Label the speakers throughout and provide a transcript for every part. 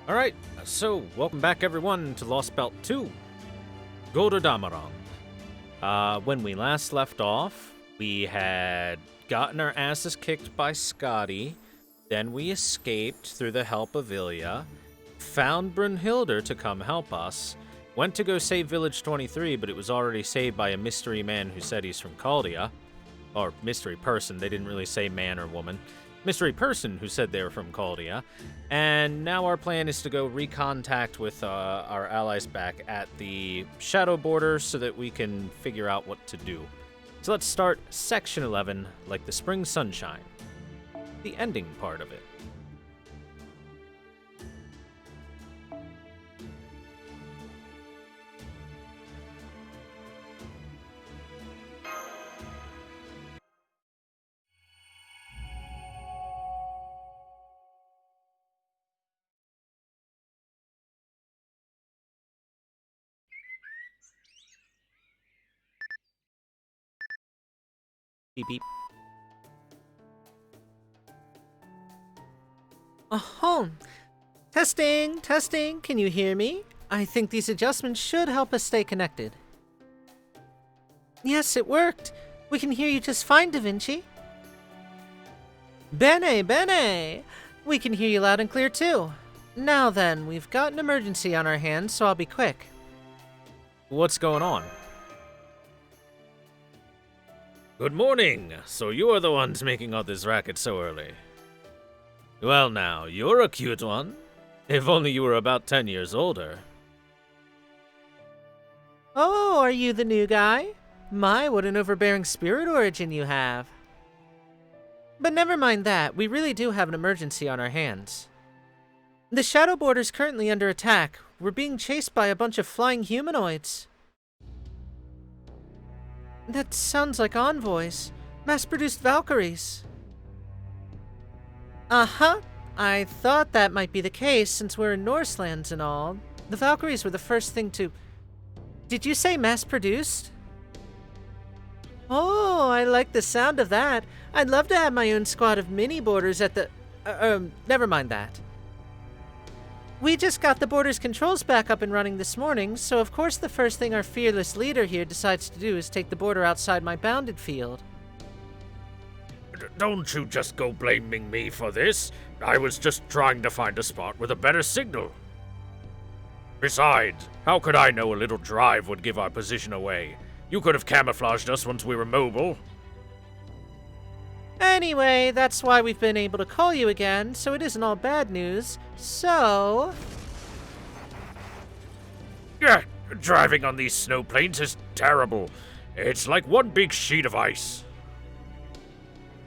Speaker 1: Alright, so welcome back everyone to Lostbelt 2, Golder. When we last left off, we had gotten our asses kicked by Scotty, then we escaped through the help of Ilya, found Brunhilde to come help us, went to go save Village 23, but it was already saved by a mystery man who said he's from Caldia. Or mystery person, they didn't really say man or woman. Mystery person who said they were from Caldia. And now our plan is to go recontact with our allies back at the Shadow Border so that we can figure out what to do. So let's start Section 11, like the spring sunshine. The ending part of it. Beep beep.
Speaker 2: Oh, testing, testing. Can you hear me? I think these adjustments should help us stay connected. Yes, it worked. We can hear you just fine, Da Vinci. Bene, bene. We can hear you loud and clear too. Now then, we've got an emergency on our hands, so I'll be quick.
Speaker 1: What's going on? Good morning. So you are the ones making all this racket so early. Well now, you're a cute one. If only you were about 10 years older.
Speaker 2: Oh, are you the new guy? My, what an overbearing spirit origin you have. But never mind that, we really do have an emergency on our hands. The Shadow Border's currently under attack. We're being chased by a bunch of flying humanoids. That sounds like envoys. Mass-produced Valkyries. Uh-huh. I thought that might be the case since we're in Norselands and all. The Valkyries were the first thing to... Did you say mass-produced? Oh, I like the sound of that. I'd love to have my own squad of mini-boarders at the... never mind that. We just got the border's controls back up and running this morning, so of course the first thing our fearless leader here decides to do is take the border outside my bounded field.
Speaker 3: Don't you just go blaming me for this. I was just trying to find a spot with a better signal. Besides, how could I know a little drive would give our position away? You could have camouflaged us once we were mobile.
Speaker 2: Anyway, that's why we've been able to call you again, so it isn't all bad news. So...
Speaker 3: Yeah, driving on these snow plains is terrible. It's like one big sheet of ice.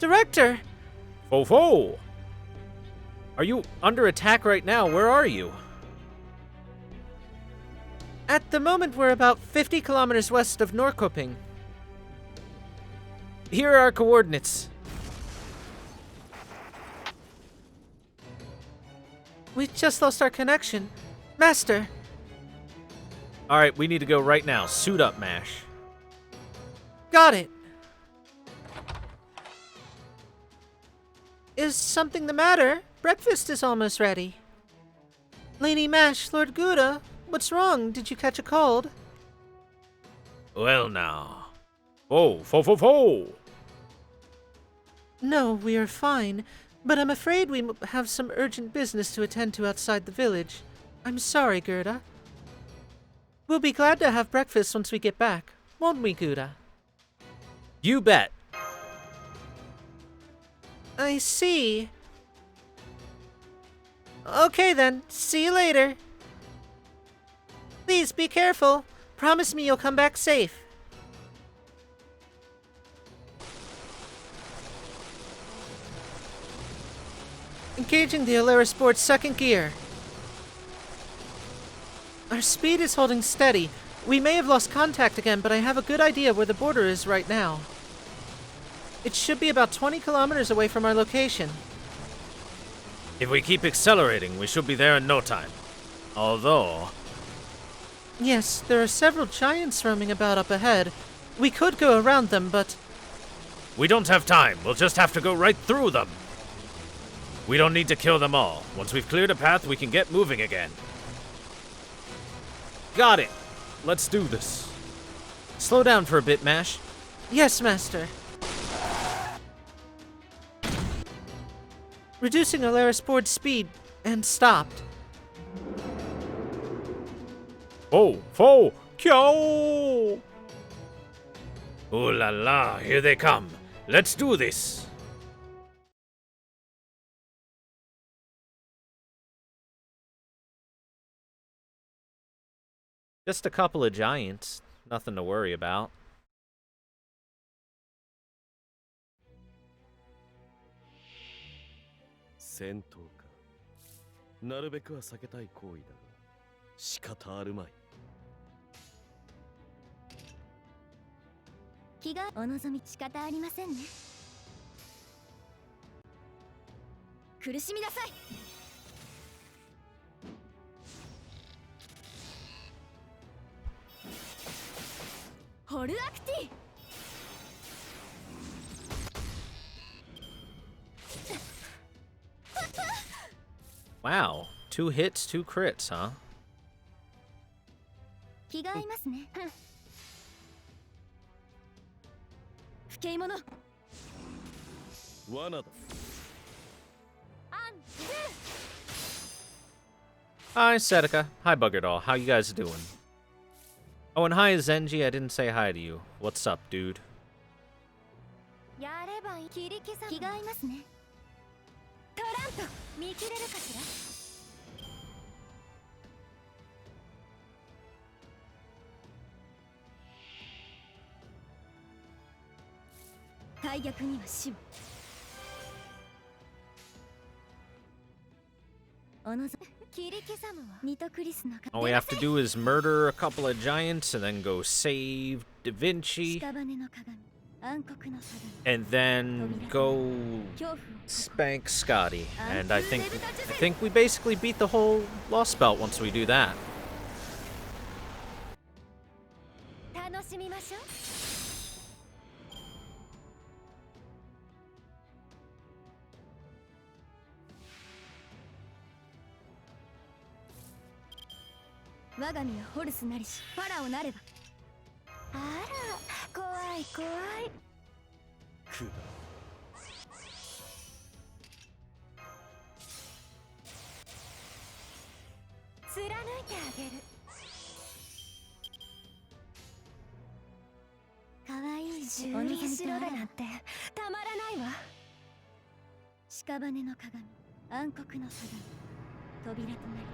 Speaker 2: Director!
Speaker 1: Fo-fo! Are you under attack right now? Where are you?
Speaker 2: At the moment, we're about 50 kilometers west of Norrköping.
Speaker 1: Here are our coordinates.
Speaker 2: We just lost our connection. Master!
Speaker 1: Alright, we need to go right now. Suit up, MASH.
Speaker 2: Got it! Is something the matter? Breakfast is almost ready. Lady Mash, Lord Gouda, what's wrong? Did you catch a cold?
Speaker 1: Well now. Oh, fo-fo-fo!
Speaker 2: No, we are fine, but I'm afraid we have some urgent business to attend to outside the village. I'm sorry, Gerda. We'll be glad to have breakfast once we get back, won't we, Gouda?
Speaker 1: You bet.
Speaker 2: I see. Okay then, see you later. Please be careful. Promise me you'll come back safe. Engaging the Alaris board's second gear. Our speed is holding steady. We may have lost contact again, but I have a good idea where the border is right now. It should be about 20 kilometers away from our location.
Speaker 1: If we keep accelerating, we should be there in no time. Although...
Speaker 2: Yes, there are several giants roaming about up ahead. We could go around them, but...
Speaker 3: We don't have time. We'll just have to go right through them. We don't need to kill them all. Once we've cleared a path, we can get moving again.
Speaker 1: Got it. Let's do this.
Speaker 2: Slow down for a bit, Mash. Yes, Master. Reducing Alaris board's speed and stopped.
Speaker 1: Oh, fo, kyo!
Speaker 3: Ooh la la, here they come. Let's do this.
Speaker 1: Just a couple of giants. Nothing to worry about.
Speaker 4: 戦闘か。なるべくは避けたい行為だが、仕方あるまい。
Speaker 5: 気がお望み仕方ありませんね。苦しみなさい。ホルアクティ。
Speaker 1: Wow, 2 hits, 2 crits, huh?
Speaker 5: 気が合いますね。不敬者。
Speaker 4: 罠だ。
Speaker 1: Hi, Setika. Hi, Buggerdoll. How you guys doing? Oh, and hi, Zenji. I didn't say hi to you. What's up, dude?
Speaker 5: やればいい。切り消さ気が合いますね。トラント見切れるかしら。大逆には死を。おのぞ切り消さむわ。ニトクリスの。
Speaker 1: All we have to do is murder a couple of giants and then go save Da Vinci.
Speaker 5: 屍の鏡。暗黒の鏡。
Speaker 1: And then go spank Scotty. And I think we basically beat the whole Lostbelt once we do that.
Speaker 5: 楽しみましょう。我が身はホルスなりしファラオなれば。あら怖い怖い。
Speaker 4: くだ。
Speaker 5: 貫いてあげる。可愛い住人城だなんてたまらないわ。屍の鏡、暗黒の鏡、扉となり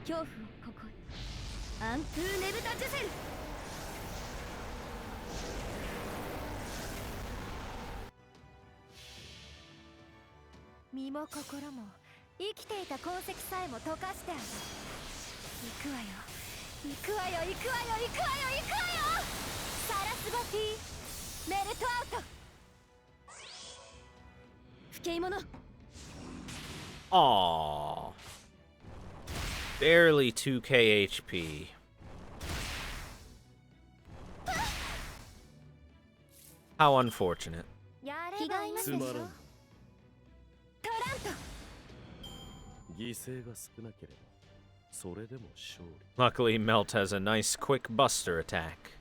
Speaker 5: 恐怖をここへ。アントゥーネブタジュセル。身も心も生きていた痕跡さえも溶かしてある。行くわよ行くわよ行くわよ行くわよ行くわよ。サラスバティメルトアウト。不敬者。
Speaker 1: Aww. Barely 2k HP. How unfortunate.
Speaker 5: やればいいでしょ。トラント。
Speaker 4: 犠牲が少なければ、それでも勝利。
Speaker 1: Luckily, Melt has a nice quick buster attack.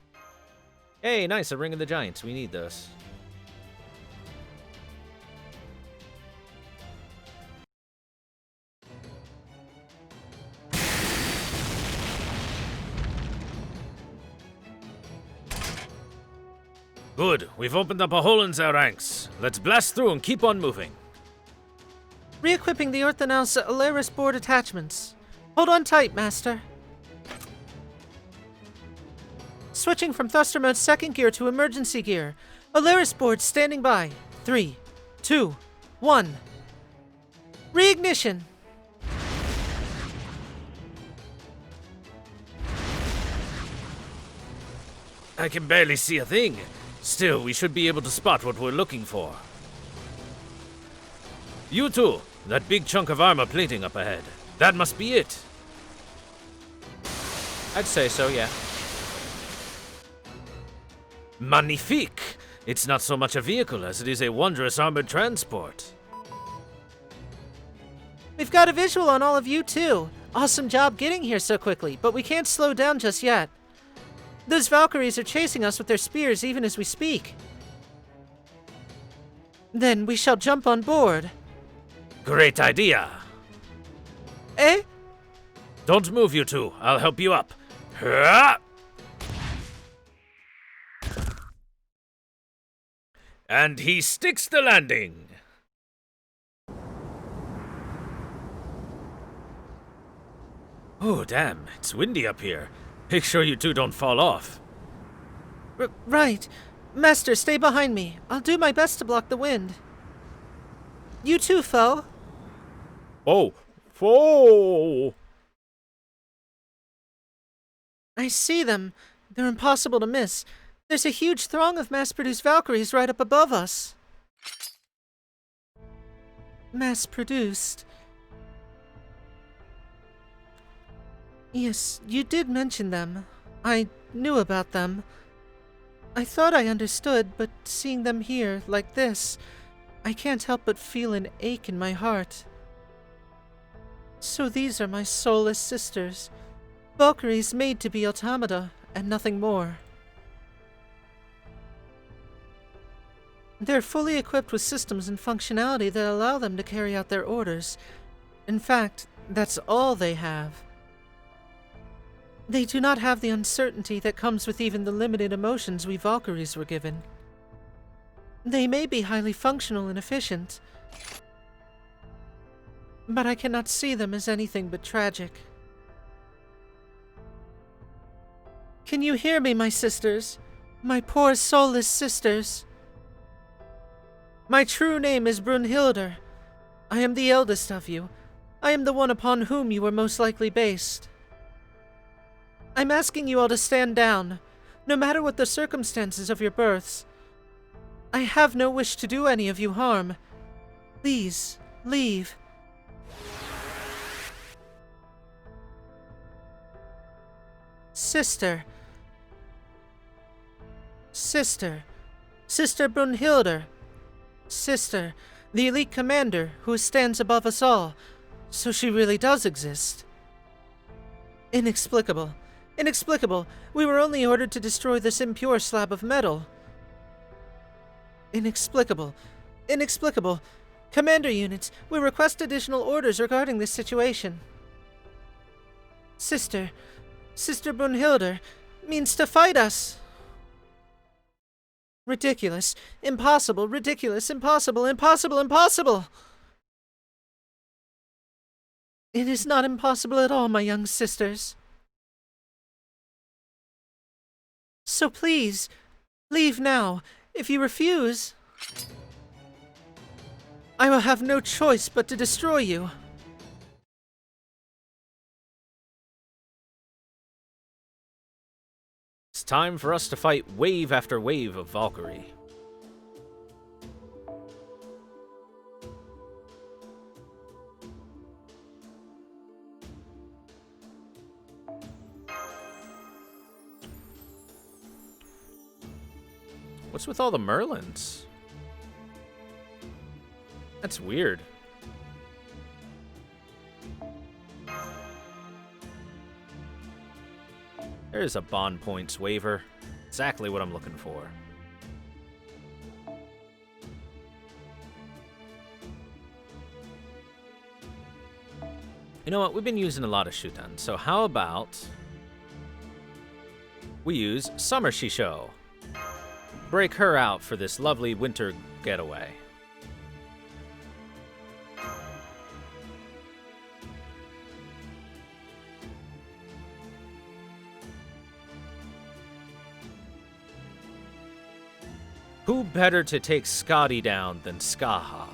Speaker 1: Hey, nice, a Ring of the Giants. We need those.
Speaker 3: Good, we've opened up a hole in their ranks. Let's blast through and keep on moving.
Speaker 2: Re-equipping the Orthonaut's Alaris board attachments. Hold on tight, Master. Switching from thruster mode second gear to emergency gear. Alaris board standing by. 3, 2, 1. Reignition.
Speaker 3: I can barely see a thing. Still, we should be able to spot what we're looking for. You two, that big chunk of armor plating up ahead. That must be it.
Speaker 1: I'd say so, yeah.
Speaker 3: Magnifique! It's not so much a vehicle as it is a wondrous armored transport.
Speaker 2: We've got a visual on all of you, too. Awesome job getting here so quickly, but we can't slow down just yet. Those Valkyries are chasing us with their spears even as we speak. Then we shall jump on board.
Speaker 3: Great idea.
Speaker 2: Eh?
Speaker 3: Don't move, you two. I'll help you up. Huh? And he sticks the landing. Oh, damn. It's windy up here. Make sure you two don't fall off.
Speaker 2: Right. Master, stay behind me. I'll do my best to block the wind. You too, foe.
Speaker 3: Oh, foe!
Speaker 2: I see them. They're impossible to miss. There's a huge throng of mass-produced Valkyries right up above us. Mass-produced. Yes, you did mention them. I knew about them. I thought I understood, but seeing them here, like this, I can't help but feel an ache in my heart. So these are my soulless sisters. Valkyries made to be automata, and nothing more. They're fully equipped with systems and functionality that allow them to carry out their orders. In fact, that's all they have. They do not have the uncertainty that comes with even the limited emotions we Valkyries were given. They may be highly functional and efficient, but I cannot see them as anything but tragic. Can you hear me, my sisters? My poor soulless sisters. My true name is Brunhilder. I am the eldest of you. I am the one upon whom you were most likely based. I'm asking you all to stand down, no matter what the circumstances of your births. I have no wish to do any of you harm. Please, leave. Sister. Sister Brunhilder. Sister, the elite commander who stands above us all. So she really does exist. Inexplicable. Inexplicable. We were only ordered to destroy this impure slab of metal. Inexplicable. Inexplicable. Commander units, we request additional orders regarding this situation. Sister Brunhilder means to fight us. Ridiculous. Impossible. Ridiculous. Impossible. Impossible. Impossible. It is not impossible at all, my young sisters. So please, leave now. If you refuse, I will have no choice but to destroy you.
Speaker 1: It's time for us to fight wave after wave of Valkyrie. What's with all the Merlins? That's weird. There's a bond points waiver. Exactly what I'm looking for. You know what? We've been using a lot of Shutan, so how about we use Summer Shisho? Break her out for this lovely winter getaway. Who better to take Scotty down than Skaha?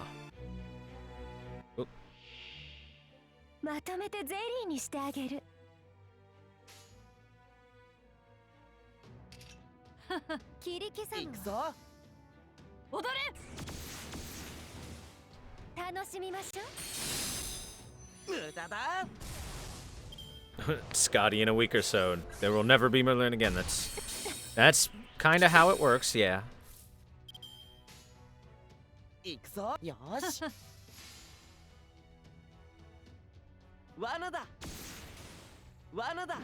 Speaker 5: まとめてゼリーにしてあげる。切り刻む。行くぞ。踊れ。楽しみましょう。無駄だ。
Speaker 1: Scotty in a week or so. There will never be Merlin again. That's kind of how it works, yeah.
Speaker 6: 行くぞ。よし。
Speaker 4: 罠だ罠だ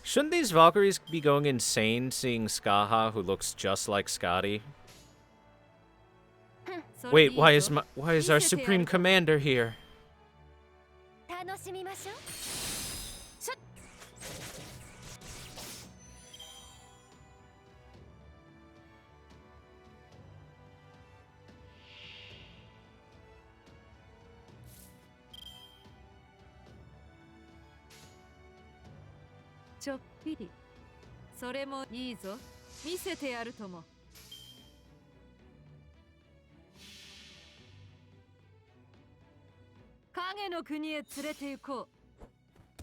Speaker 1: Shouldn't these Valkyries be going insane seeing Skaha, who looks just like Scotty? Wait, why is our Supreme Commander here?
Speaker 5: 楽しみましょう。
Speaker 6: ちょっぴりそれもいいぞ見せてやるとも影の国へ連れて行こ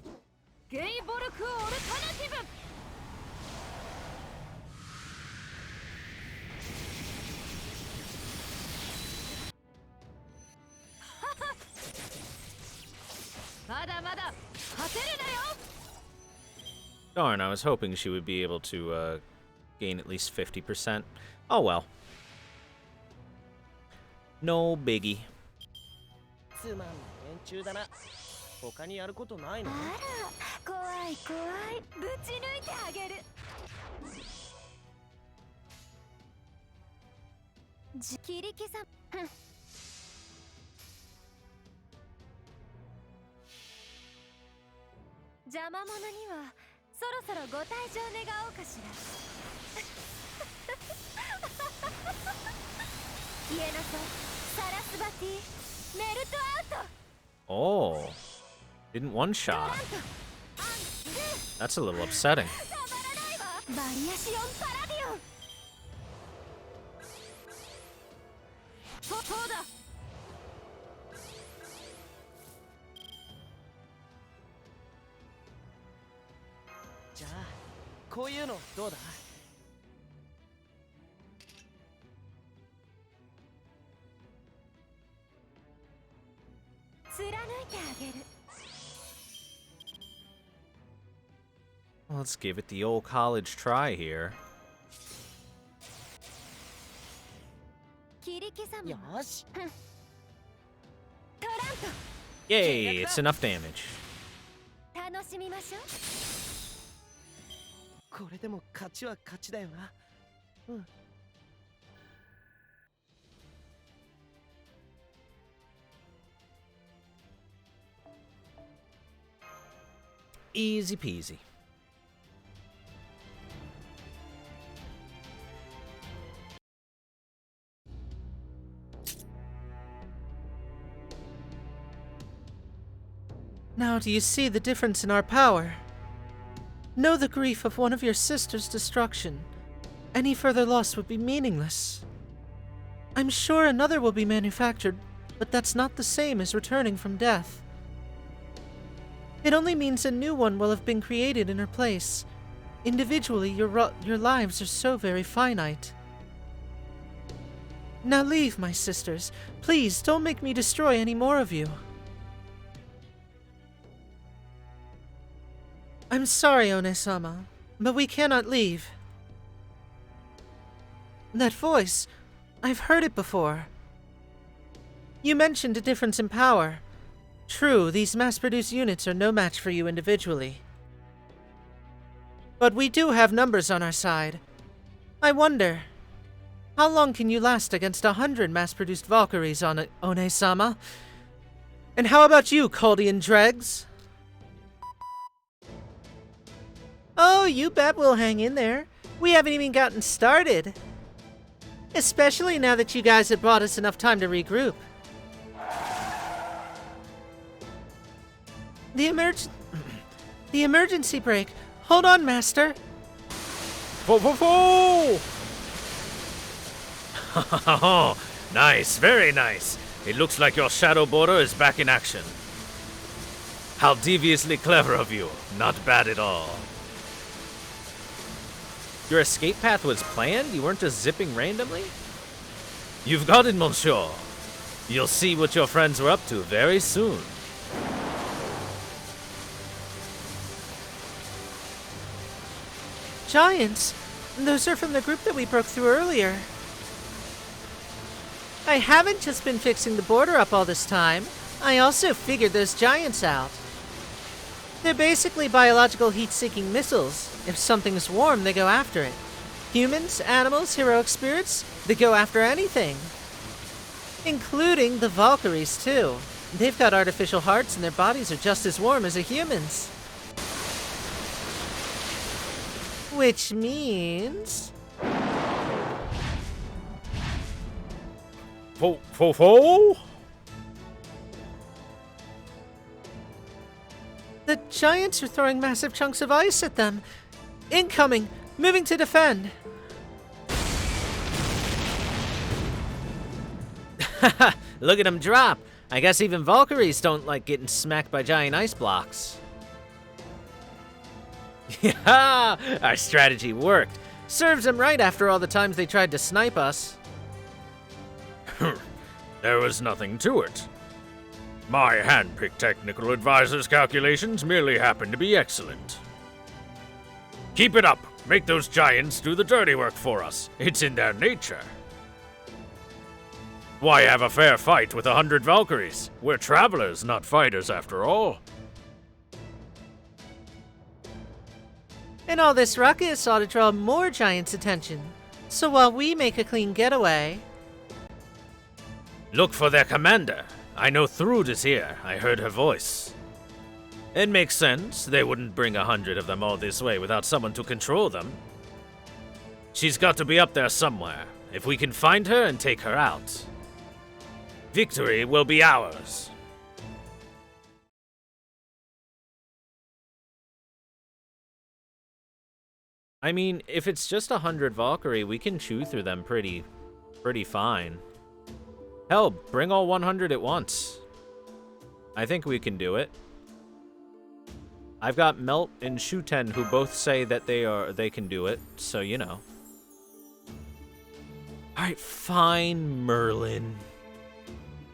Speaker 6: うゲイボルク・オルタナティブまだまだ勝てるなよ
Speaker 1: Darn, I was hoping she would be able to gain at least 50%. Oh well. No biggie.
Speaker 4: つまんない連中だな他にやることないの
Speaker 5: あら、怖い怖い。ぶち抜いてあげる。切り刻む。邪魔者にはそろそろご退場願おうかしら。消えなさい。サラスバティ、メルトアウト。
Speaker 1: Oh. Didn't one shot. That's a little upsetting.
Speaker 5: バリアシオンパラディオン。そうだ。
Speaker 4: じゃあこういうのどうだ
Speaker 5: 貫いてあげる。
Speaker 1: Let's give it the old college try here.
Speaker 5: 切り刻む。
Speaker 4: よし
Speaker 5: トラント。
Speaker 1: Yay, it's enough damage.
Speaker 5: 楽しみましょう。
Speaker 4: これでも勝ちは勝ちだよなうん
Speaker 1: Easy peasy.
Speaker 2: Now do you see the difference in our power? Know the grief of one of your sister's destruction. Any further loss would be meaningless. I'm sure another will be manufactured, but that's not the same as returning from death. It only means a new one will have been created in her place. Individually, your lives are so very finite. Now leave, my sisters. Please, don't make me destroy any more of you. I'm sorry, One-sama, but we cannot leave. That voice, I've heard it before. You mentioned a difference in power. True, these mass-produced units are no match for you individually. But we do have numbers on our side. I wonder, how long can you last against 100 mass-produced Valkyries on One-sama? And how about you, Caldian dregs? Oh, you bet we'll hang in there. We haven't even gotten started. Especially now that you guys have brought us enough time to regroup. The emergency brake. Hold on, Master.
Speaker 3: Whoa, whoa, whoa! Nice, very nice. It looks like your shadow border is back in action. How deviously clever of you. Not bad at all.
Speaker 1: Your escape path was planned? You weren't just zipping randomly?
Speaker 3: You've got it, monsieur. You'll see what your friends were up to very soon.
Speaker 2: Giants? Those are from the group that we broke through earlier. I haven't just been fixing the border up all this time. I also figured those giants out. They're basically biological heat-seeking missiles. If something's warm, they go after it. Humans, animals, heroic spirits, they go after anything. Including the Valkyries, too. They've got artificial hearts and their bodies are just as warm as a human's. Which means...
Speaker 3: Fo?
Speaker 2: The giants are throwing massive chunks of ice at them. Incoming! Moving to defend!
Speaker 1: Look at them drop. I guess even Valkyries don't like getting smacked by giant ice blocks. Yeah, our strategy worked. Serves them right after all the times they tried to snipe us.
Speaker 3: There was nothing to it. My hand-picked technical advisor's calculations merely happened to be excellent. Keep it up. Make those giants do the dirty work for us. It's in their nature. Why have a fair fight with 100 Valkyries? We're travelers, not fighters after all.
Speaker 2: And all this ruckus ought to draw more giants' attention. So while we make a clean getaway...
Speaker 3: Look for their commander. I know Thrud is here. I heard her voice.
Speaker 1: It makes sense. They wouldn't bring 100 of them all this way without someone to control them. She's got to be up there somewhere. If we can find her and take her out, victory will be ours. I mean, if it's just 100 Valkyrie, we can chew through them pretty fine. Hell, bring all 100 at once. I think we can do it. I've got Melt and Shuten who both say that they can do it, so you know. Alright, fine, Merlin.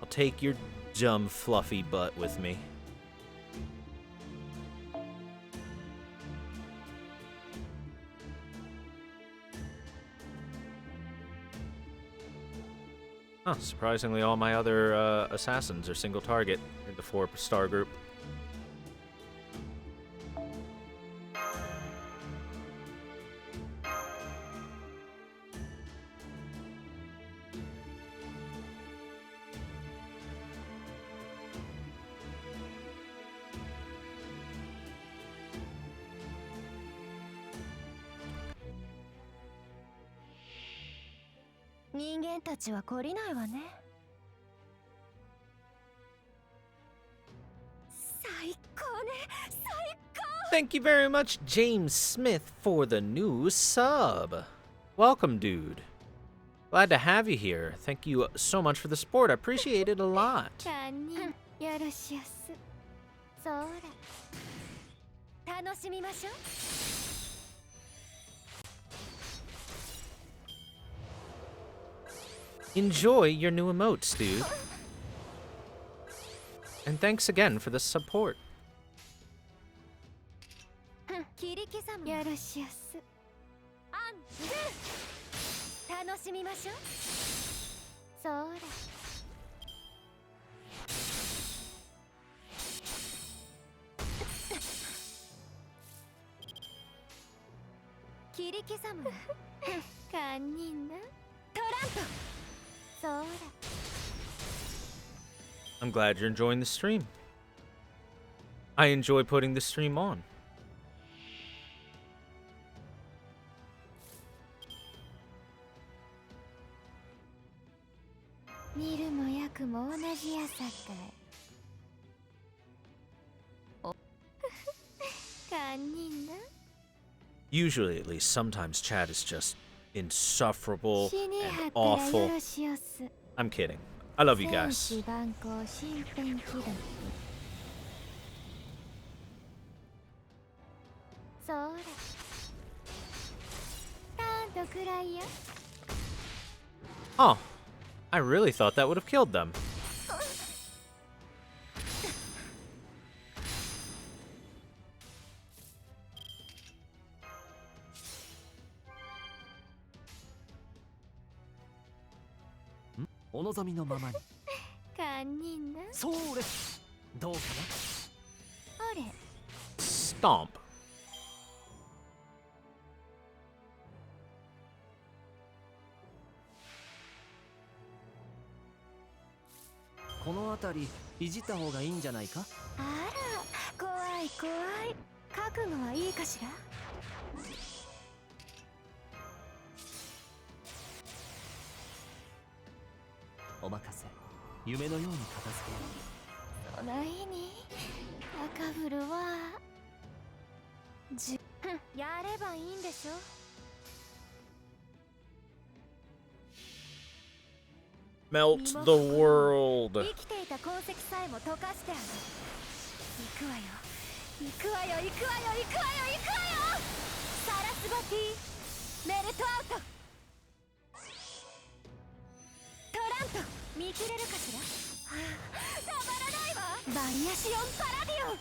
Speaker 1: I'll take your dumb fluffy butt with me. Huh, surprisingly, all my other assassins are single target in the 4-star group. Thank you very much, James Smith, for the new sub. Welcome, dude. Glad to have you here. Thank you so much for the support. I appreciate it a lot. Enjoy your new emotes, dude. And thanks again for the support. I'm glad you're enjoying the stream. I enjoy putting the stream on. Usually, at least, sometimes chat is just insufferable and awful. I'm kidding. I love you guys. Oh, I really thought that would have killed them.
Speaker 4: お望みのままに。
Speaker 5: 堪忍な。
Speaker 4: それ。どうか
Speaker 5: あれ、
Speaker 1: Stomp.
Speaker 4: な。この辺りいじった方がいいんじゃないか。
Speaker 5: あら、怖い怖い。覚悟はいいかしら。
Speaker 4: お任せ。夢のように片付けよ
Speaker 5: そないに高ぶるわ。やればいいんでしょ。
Speaker 1: Melt the world.
Speaker 5: 生きていた痕跡さえも溶かしてある。行くわよ行くわよ行くわよ行くわよ行くわよ。サラスバティメルトアウト。トランプ見切れるかしら。はあ、たまらないわ。バリアシオンパラディオン。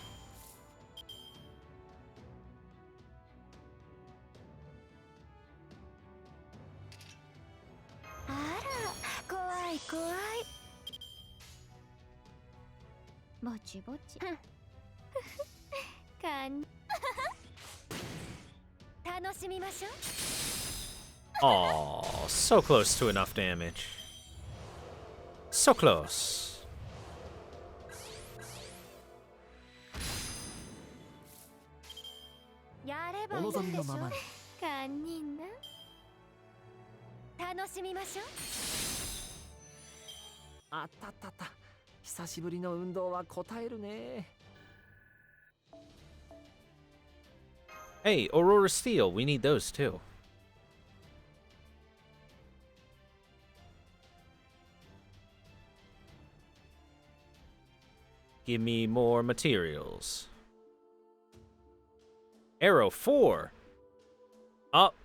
Speaker 5: あら、怖い怖い。ぼちぼち。かん。楽しみましょう。
Speaker 1: Aw, so close to enough damage. So close.
Speaker 5: やればいいんでしょ。堪忍な。楽しみましょう。
Speaker 4: あったったった。久しぶりの運動は応えるね。
Speaker 1: Hey, Aurora Steel, we need those too. Give me more materials. Arrow 4. Up.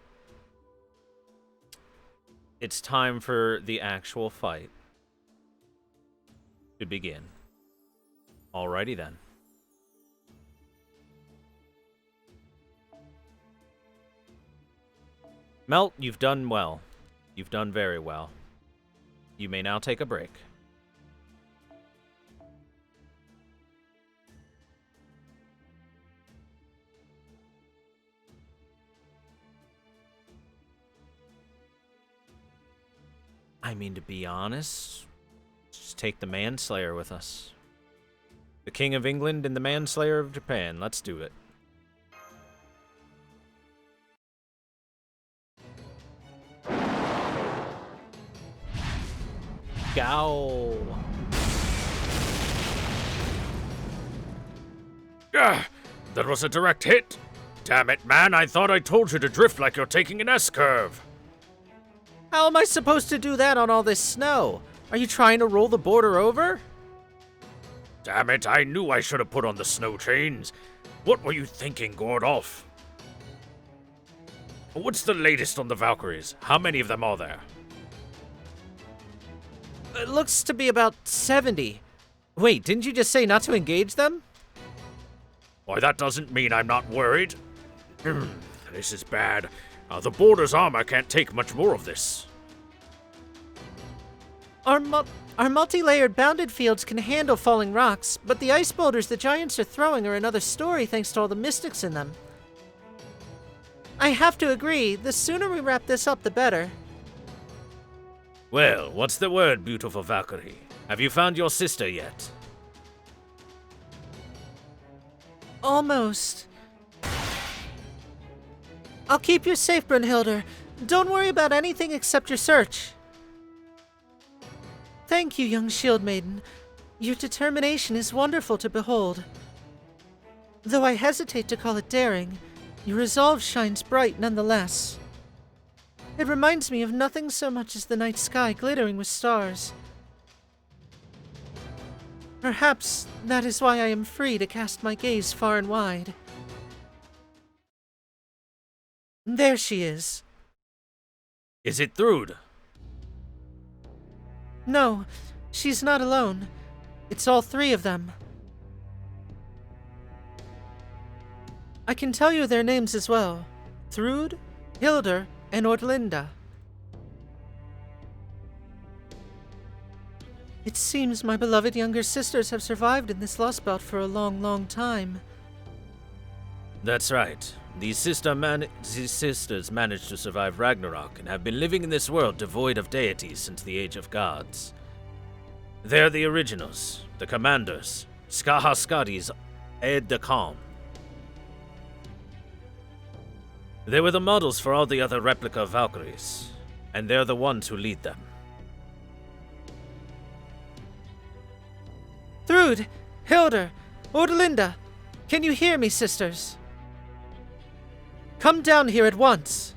Speaker 1: It's time for the actual fight to begin. Alrighty then. Melt, you've done well. You've done very well. You may now take a break. I mean, to be honest, just take the Manslayer with us. The King of England and the Manslayer of Japan. Let's do it. Go.
Speaker 3: That was a direct hit. Damn it, man, I thought I told you to drift like you're taking an S-curve.
Speaker 2: How am I supposed to do that on all this snow? Are you trying to roll the border over?
Speaker 3: Damn it, I knew I should have put on the snow chains. What were you thinking, Gordolf? What's the latest on the Valkyries? How many of them are there?
Speaker 2: It looks to be about 70. Wait, didn't you just say not to engage them?
Speaker 3: Why, that doesn't mean I'm not worried. This is bad. The border's armor can't take much more of this.
Speaker 2: Our multi-layered bounded fields can handle falling rocks, but the ice boulders the giants are throwing are another story thanks to all the mystics in them. I have to agree, the sooner we wrap this up, the better.
Speaker 3: Well, what's the word, beautiful Valkyrie? Have you found your sister yet?
Speaker 2: Almost. I'll keep you safe, Brunhilde. Don't worry about anything except your search. Thank you, young shield maiden. Your determination is wonderful to behold. Though I hesitate to call it daring, your resolve shines bright nonetheless. It reminds me of nothing so much as the night sky glittering with stars. Perhaps that is why I am free to cast my gaze far and wide. There she is.
Speaker 3: Is it Thrud?
Speaker 2: No, she's not alone. It's all three of them. I can tell you their names as well. Thrud, Hildur, and Ortlinda. It seems my beloved younger sisters have survived in this Lostbelt for a long, long time.
Speaker 1: That's right. These sisters managed to survive Ragnarok and have been living in this world devoid of deities since the Age of Gods. They're the originals, the commanders, Skahaskadi's aide de camp. They were the models for all the other replica Valkyries, and they're the ones who lead them.
Speaker 2: Thrud, Hildur, Ordelinda, can you hear me, sisters? Come down here at once.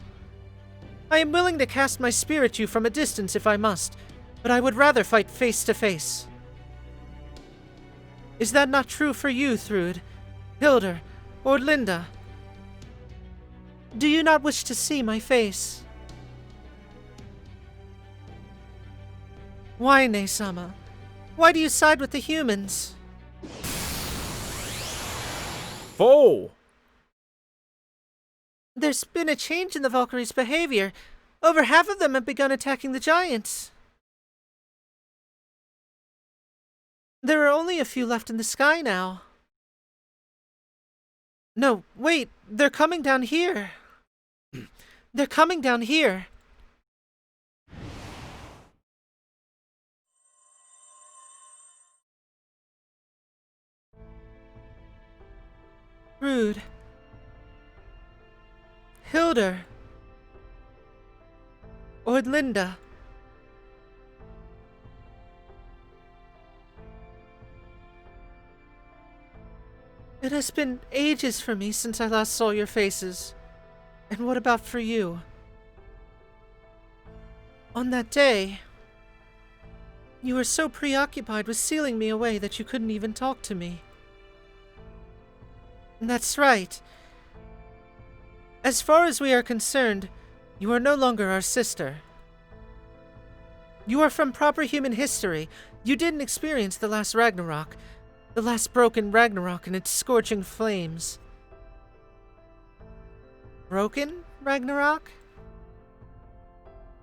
Speaker 2: I am willing to cast my spear at you from a distance if I must, but I would rather fight face to face. Is that not true for you, Thrud, Hildur, Ordelinda? Do you not wish to see my face? Why, Ne-sama? Why do you side with the humans?
Speaker 1: Foe!
Speaker 2: There's been a change in the Valkyries' behavior. Over half of them have begun attacking the giants. There are only a few left in the sky now. No, wait, they're coming down here. They're coming down here. Rude. Hildur. Ordelinda. It has been ages for me since I last saw your faces. And what about for you? On that day, you were so preoccupied with sealing me away that you couldn't even talk to me. That's right. As far as we are concerned, you are no longer our sister. You are from proper human history. You didn't experience the last Ragnarok, the last broken Ragnarok and its scorching flames. Broken Ragnarok?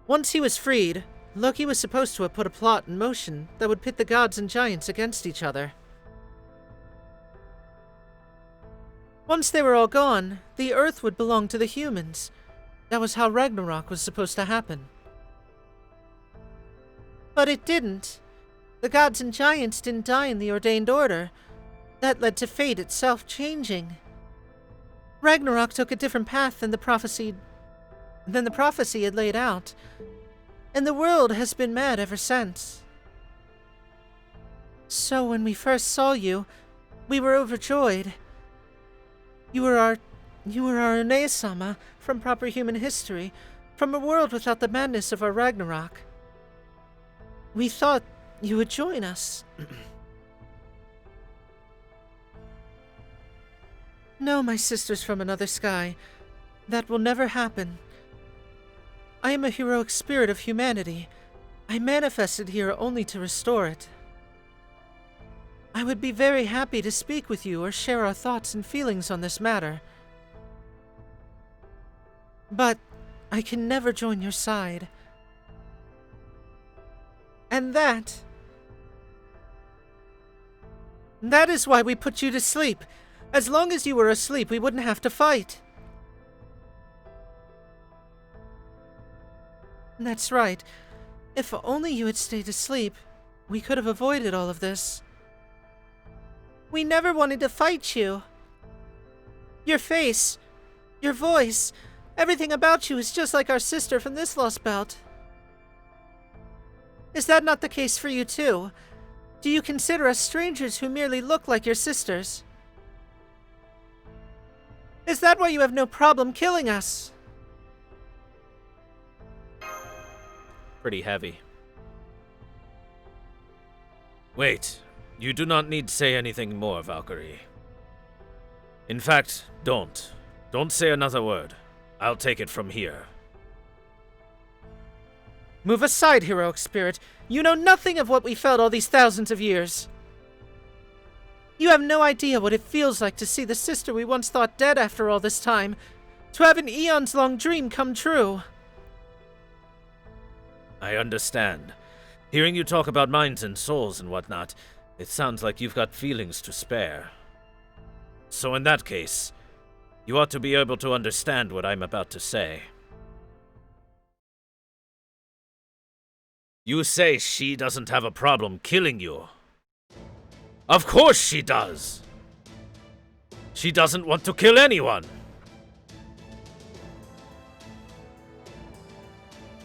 Speaker 2: Once he was freed, Loki was supposed to have put a plot in motion that would pit the gods and giants against each other. Once they were all gone, the Earth would belong to the humans. That was how Ragnarok was supposed to happen. But it didn't. The gods and giants didn't die in the ordained order. That led to fate itself changing. Ragnarok took a different path than the prophecy had laid out, and the world has been mad ever since. So when we first saw you, we were overjoyed. You were our Ine-sama from proper human history, from a world without the madness of our Ragnarok. We thought you would join us. No, my sisters from another sky. That will never happen. I am a heroic spirit of humanity. I manifested here only to restore it. I would be very happy to speak with you or share our thoughts and feelings on this matter. But I can never join your side. And that is why we put you to sleep. As long as you were asleep, we wouldn't have to fight. That's right. If only you had stayed asleep, we could have avoided all of this. We never wanted to fight you. Your face, your voice, everything about you is just like our sister from this Lostbelt. Is that not the case for you too? Do you consider us strangers who merely look like your sisters? Is that why you have no problem killing us?
Speaker 1: Pretty heavy. Wait, you do not need to say anything more, Valkyrie. In fact, don't. Don't say another word. I'll take it from here.
Speaker 2: Move aside, heroic spirit. You know nothing of what we felt all these thousands of years. You have no idea what it feels like to see the sister we once thought dead after all this time, to have an eons-long dream come true.
Speaker 1: I understand.
Speaker 3: Hearing you talk about minds and souls and whatnot, it sounds like you've got feelings to spare. So in that case, you ought to be able to understand what I'm about to say. You say she doesn't have a problem killing you. Of course she does! She doesn't want to kill anyone!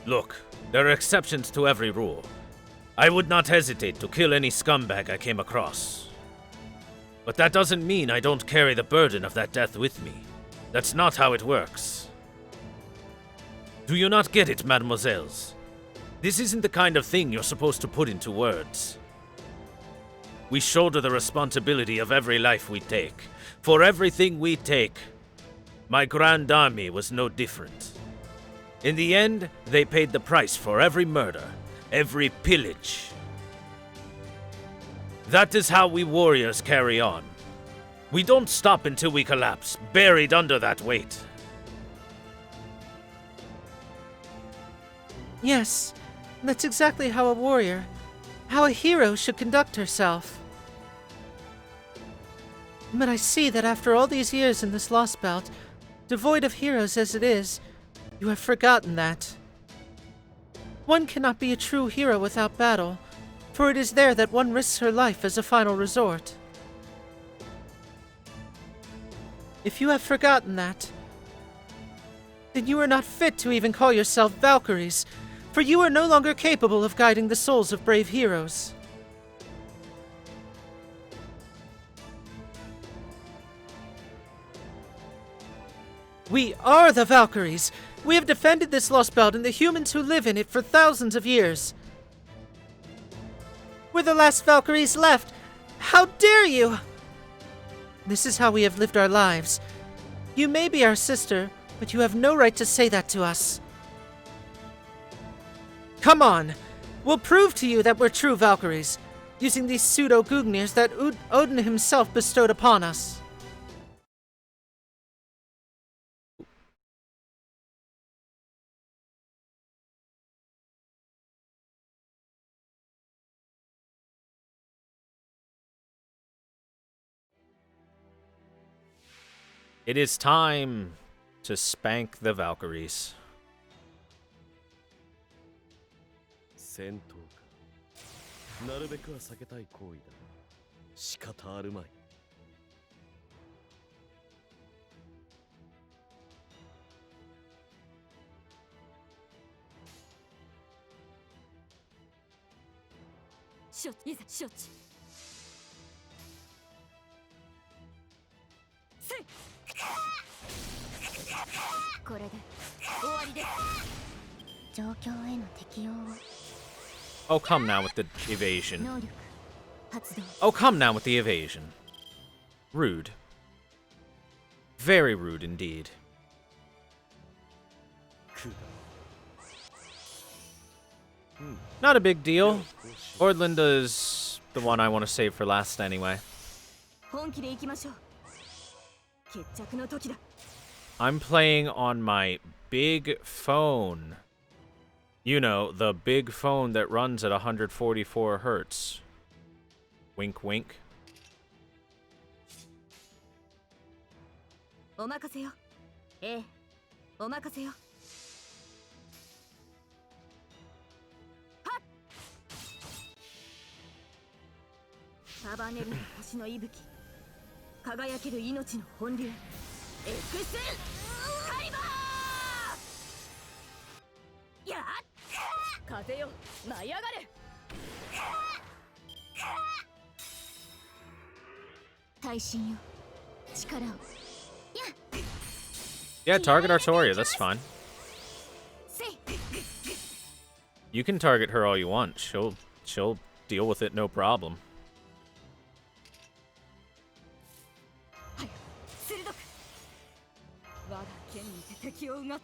Speaker 3: Look, there are exceptions to every rule. I would not hesitate to kill any scumbag I came across. But that doesn't mean I don't carry the burden of that death with me. That's not how it works. Do you not get it, mademoiselles? This isn't the kind of thing you're supposed to put into words. We shoulder the responsibility of every life we take. For everything we take, my Grand Army was no different. In the end, they paid the price for every murder, every pillage. That is how we warriors carry on. We don't stop until we collapse, buried under that weight.
Speaker 2: Yes, that's exactly how a warrior, how a hero should conduct herself. But I see that after all these years in this Lost Belt, devoid of heroes as it is, you have forgotten that. One cannot be a true hero without battle, for it is there that one risks her life as a final resort. If you have forgotten that, then you are not fit to even call yourself Valkyries, for you are no longer capable of guiding the souls of brave heroes. We are the Valkyries! We have defended this Lost Belt and the humans who live in it for thousands of years. We're the last Valkyries left! How dare you! This is how we have lived our lives. You may be our sister, but you have no right to say that to us. Come on! We'll prove to you that we're true Valkyries, using these pseudo-Gugnirs that Odin himself bestowed upon us.
Speaker 1: It is time to spank the Valkyries.
Speaker 4: 戦闘か。なるべくは避けたい行為だ。仕方あるまい。
Speaker 6: 処置いざ処置せいこれで終わりです
Speaker 5: 状況への適応を
Speaker 1: Oh, come now with the evasion.
Speaker 5: 能力発動
Speaker 1: Oh, come now with the evasion. Rude. Very rude indeed. Not a big deal. Ordlinda is the one I want to save for last anyway.
Speaker 6: 本気で行きましょう決着の時だ
Speaker 1: I'm playing on my big phone. You know, the big phone that runs at 144 hertz. Wink, wink.
Speaker 6: お任せよええお任せよはっ束ねる星の息吹輝ける命の本流エクセルカリバーやっ風よ舞い上がれ
Speaker 5: 耐震よ力を
Speaker 1: Yeah, target Artoria, that's fine.
Speaker 5: せい
Speaker 1: You can target her all you want. She'll deal with it no problem.
Speaker 6: はい鋭く我が剣にて敵をうがつ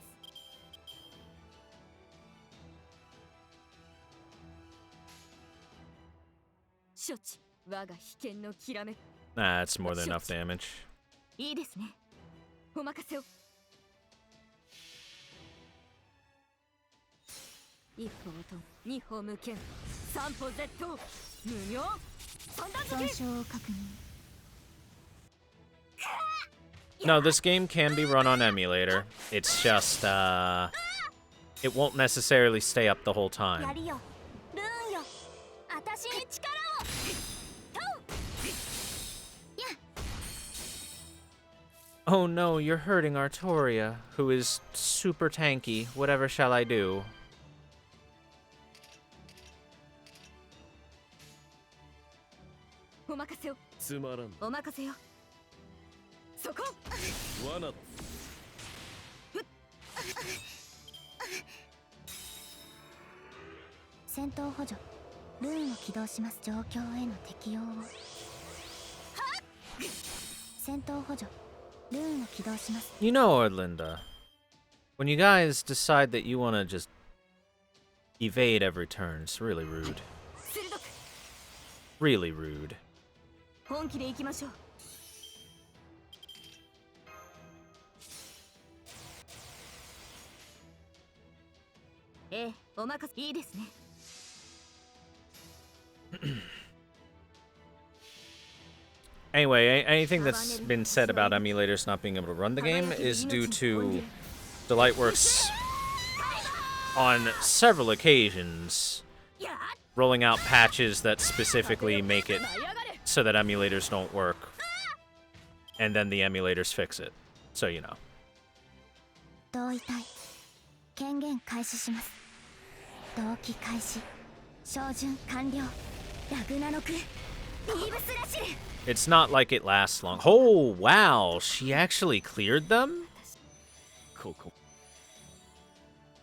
Speaker 6: 処置我が被験のきらめ
Speaker 1: Nah, that's more than enough damage.
Speaker 6: いいですねお任せを一歩をと二歩向けん三歩絶倒無妙三段
Speaker 5: 損
Speaker 6: 付け
Speaker 5: 傷を確認。
Speaker 1: No, this game can be run on emulator. It's just, it won't necessarily stay up the whole
Speaker 5: や
Speaker 1: time.
Speaker 5: りよ、ルーンよ、あたしに力を。
Speaker 1: Oh no, you're hurting Artoria, who is super tanky. Whatever shall I do?
Speaker 6: お任せよ
Speaker 4: つまらん
Speaker 6: お任せよそこ
Speaker 4: 罠だ
Speaker 5: 戦闘補助、ルーンを起動します。状況への適応を。戦闘補助、ルーンを起動します。
Speaker 1: You know, Orlinda, when you guys decide that you want to just evade every turn, it's really rude.
Speaker 6: 鋭く
Speaker 1: Really rude.
Speaker 6: 本気で行きましょうええお任せいいですね
Speaker 1: Anyway, anything that's been said about emulators not being able to run the game is due to Delightworks on several occasions rolling out patches that specifically make it so that emulators don't work, and then the emulators fix it. So you know.
Speaker 5: 同意体権限開始します。同期開始、照準完了。ラグナノク、ビーブスラシル。
Speaker 1: It's not like it lasts long. Oh, wow. She actually cleared them?
Speaker 4: ここ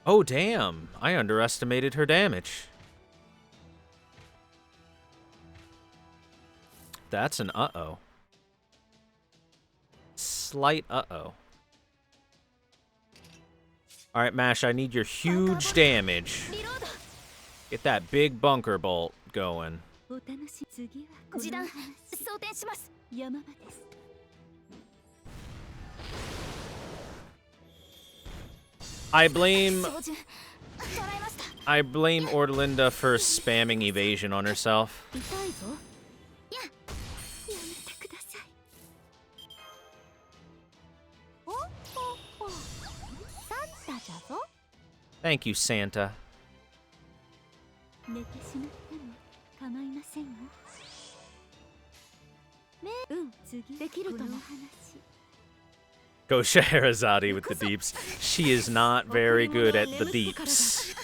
Speaker 1: Oh, damn. I underestimated her damage. That's an uh-oh. Slight uh-oh. Alright, Mash, I need your huge damage.
Speaker 6: リロード
Speaker 1: Get that big bunker bolt going.
Speaker 6: お楽し次はこの
Speaker 5: 示談
Speaker 6: 話
Speaker 5: 装填します。
Speaker 6: 山場です
Speaker 1: I blame
Speaker 5: 照準捉えました。
Speaker 1: I blame Orlinda for spamming evasion on herself.
Speaker 6: 痛いぞ
Speaker 5: や
Speaker 6: やめてください
Speaker 5: おおお。サンタじゃぞ。
Speaker 1: Thank you, Santa.
Speaker 6: 寝てしまっても構いませんよ次できるとも話
Speaker 1: Go Scheherazade with the deeps. She is not very good at the deeps.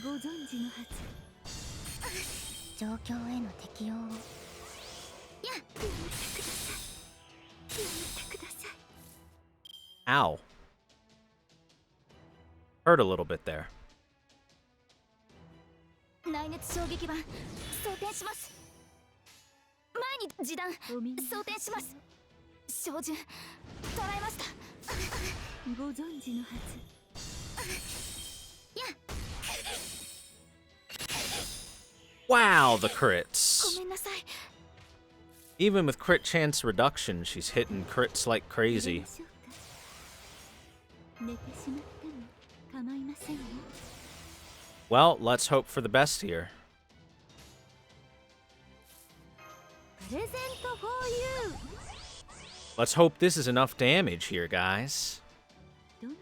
Speaker 6: ご存知のはず
Speaker 5: 状況への適応を。
Speaker 6: やめてくださいやめてください
Speaker 1: Ow. Hurt a little bit there.
Speaker 5: 内熱衝撃板装填します。前に示談
Speaker 6: お耳
Speaker 5: 装填します。照準捉えました。
Speaker 6: ご存知のはず
Speaker 1: Wow, the
Speaker 5: ご
Speaker 1: crits.
Speaker 5: めんなさい。
Speaker 1: Even with crit chance reduction, she's hitting crits like
Speaker 6: 入れ
Speaker 1: crazy.
Speaker 6: ましょうか寝てしまっても構いませんよ
Speaker 1: Well, let's hope for the best here.
Speaker 6: プレゼント for you
Speaker 1: Let's hope this is enough damage here, guys.
Speaker 6: どのよ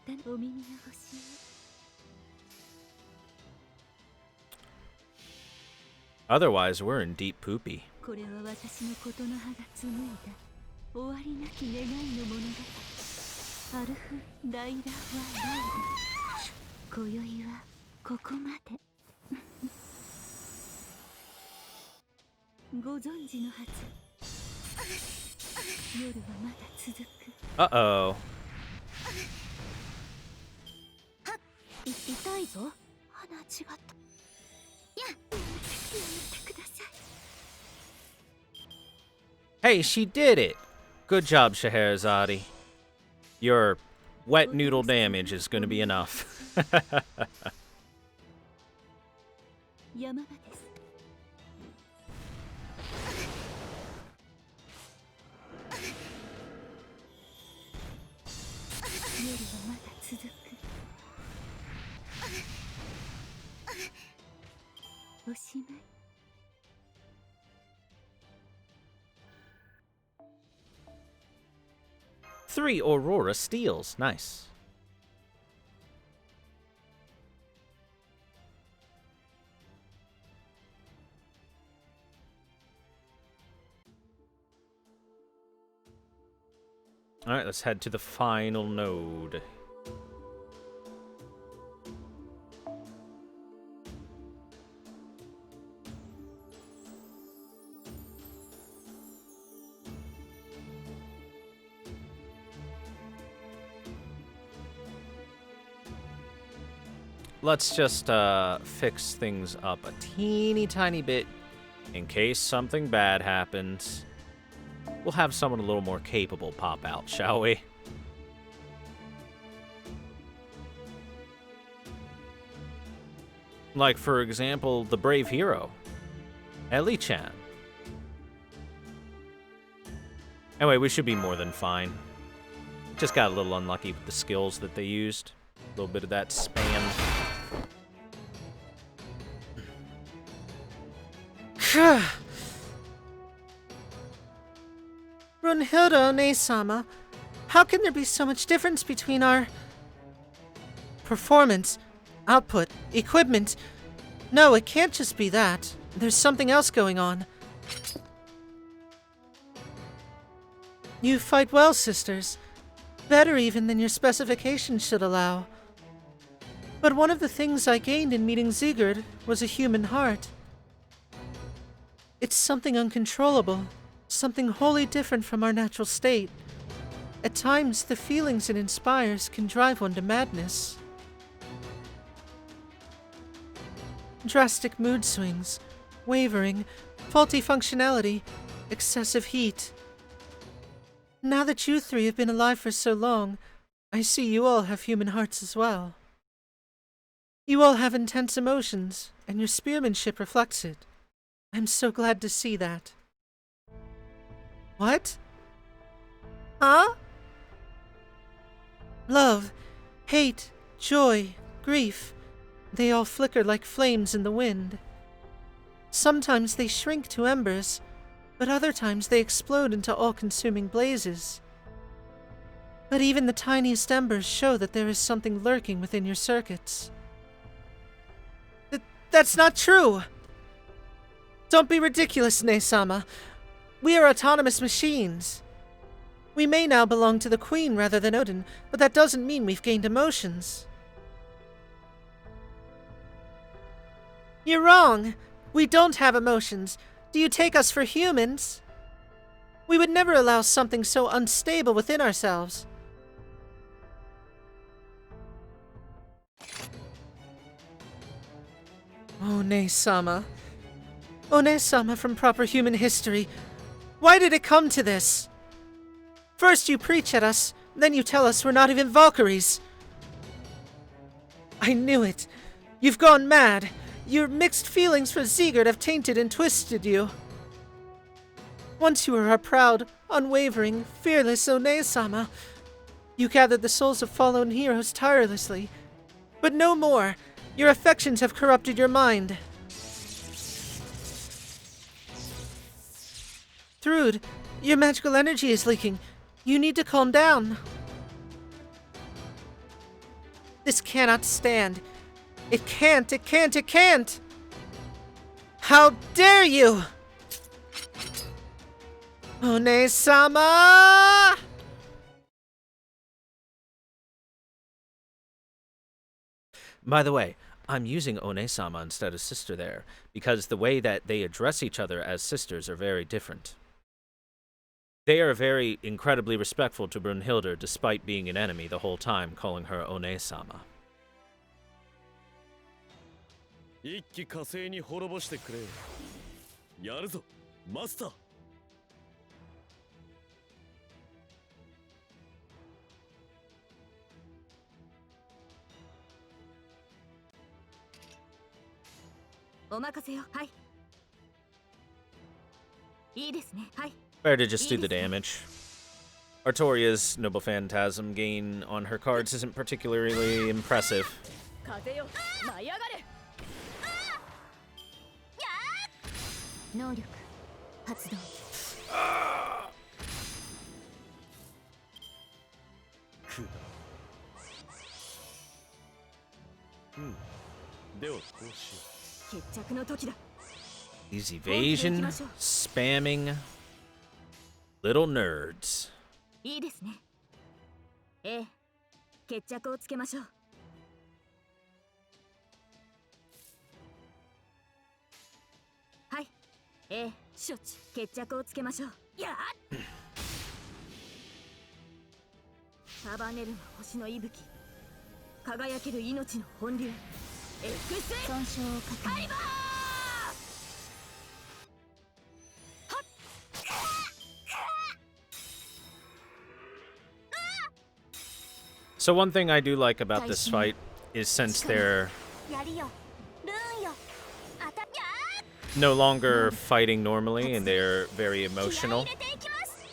Speaker 6: うにお耳が欲しい
Speaker 1: Otherwise, we're in deep poopy.
Speaker 6: これは私のことの葉が紡いだ終わりなき願いの物語アルフ・ライラ・ワイライド今宵はここまでご存知のはず夜はまだ続く
Speaker 1: Uh-oh.
Speaker 6: 痛いぞ鼻違ったやめてください
Speaker 1: Hey, she did it! Good job, Scheherazade. Your wet noodle damage is going to be enough.
Speaker 6: 山場です夜はまだ続くおしまい。
Speaker 1: 3 Aurora steals. Nice. Alright, let's head to the final node. Let's just fix things up a teeny tiny bit in case something bad happens. We'll have someone a little more capable pop out, shall we? Like, for example, the brave hero, Ellie-chan. Anyway, we should be more than fine. Just got a little unlucky with the skills that they used. A little bit of that spam.
Speaker 2: Brunhilde One-sama, how can there be so much difference between our performance, output, equipment? No, it can't just be that. There's something else going on. You fight well, sisters. Better even than your specifications should allow. But one of the things I gained in meeting Sigurd was a human heart. It's something uncontrollable, something wholly different from our natural state. At times, the feelings it inspires can drive one to madness. Drastic mood swings, wavering, faulty functionality, excessive heat. Now that you three have been alive for so long, I see you all have human hearts as well. You all have intense emotions, and your spearmanship reflects it. I'm so glad to see that. What? Huh? Love, hate, joy, grief, they all flicker like flames in the wind. Sometimes they shrink to embers, but other times they explode into all-consuming blazes. But even the tiniest embers show that there is something lurking within your circuits. That's not true! Don't be ridiculous, Ne-sama. We are autonomous machines. We may now belong to the Queen rather than Odin, but that doesn't mean we've gained emotions. You're wrong. We don't have emotions. Do you take us for humans? We would never allow something so unstable within ourselves. One-sama. One-sama from proper human history. Why did it come to this? First you preach at us, then you tell us we're not even Valkyries. I knew it. You've gone mad. Your mixed feelings for Sigurd have tainted and twisted you. Once you were our proud, unwavering, fearless One-sama. You gathered the souls of fallen heroes tirelessly. But no more. Your affections have corrupted your mind. Thrud, your magical energy is leaking. You need to calm down. This cannot stand. It can't, it can't, it can't! How dare you! One-sama!
Speaker 1: By the way, I'm using One-sama instead of sister there, because the way that they address each other as sisters are very different. They are very incredibly respectful to Brunhilde despite being an enemy the whole time, calling her One-sama.
Speaker 4: 一気火星に滅ぼしてくれ。やるぞ、マスター。
Speaker 6: お任せよ。はい。いいですね。はい。
Speaker 1: Better to just do the damage. Artoria's Noble Phantasm gain on her cards isn't particularly impressive.
Speaker 6: 風よ、舞い上がれ。能力発動。
Speaker 4: くだではこうしよ
Speaker 6: 決着の時だ。
Speaker 1: These evasion, spamming little nerds.
Speaker 6: いいですね。ええ、決着をつけましょう。はい、ええ、処置。決着をつけましょう。やっ束ねるの星の息吹、輝ける命の本流、X 損傷を確認。
Speaker 1: So one thing I do like about this fight is since they're
Speaker 5: やるよルーンよあたや
Speaker 1: no longer fighting normally and they're very emotional,
Speaker 5: 入れていきます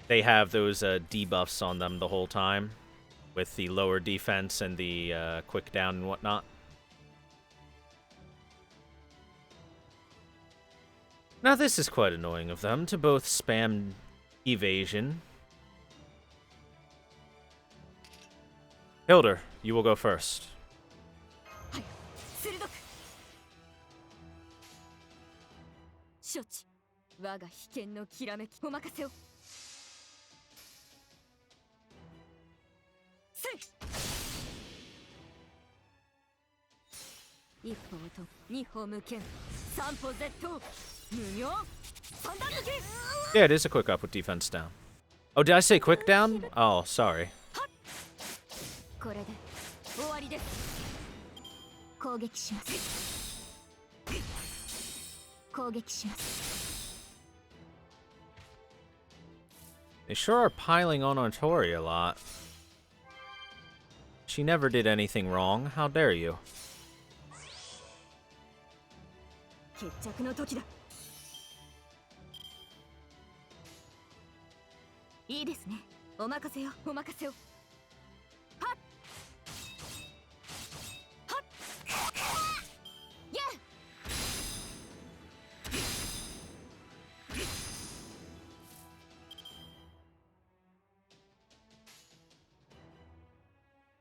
Speaker 1: they have those debuffs on them the whole time with the lower defense and the quick down and whatnot. Now this is quite annoying of them to both spam evasion. Hilder, you will go first.
Speaker 6: はい、鋭く。処置。我が被験のきらめきお任せを。せい。一歩をと、二歩無剣、三歩絶倒。無名。三段抜き。
Speaker 1: Yeah, it is a quick up with defense down. Oh, did I say quick down? Oh, sorry.
Speaker 6: これで終わりです。
Speaker 5: 攻撃します攻撃します
Speaker 1: They sure are piling on Tori a lot. She never did anything wrong. How dare you?
Speaker 6: 決着の時だ。いいですね。お任せよ、お任せを。はっはっやっ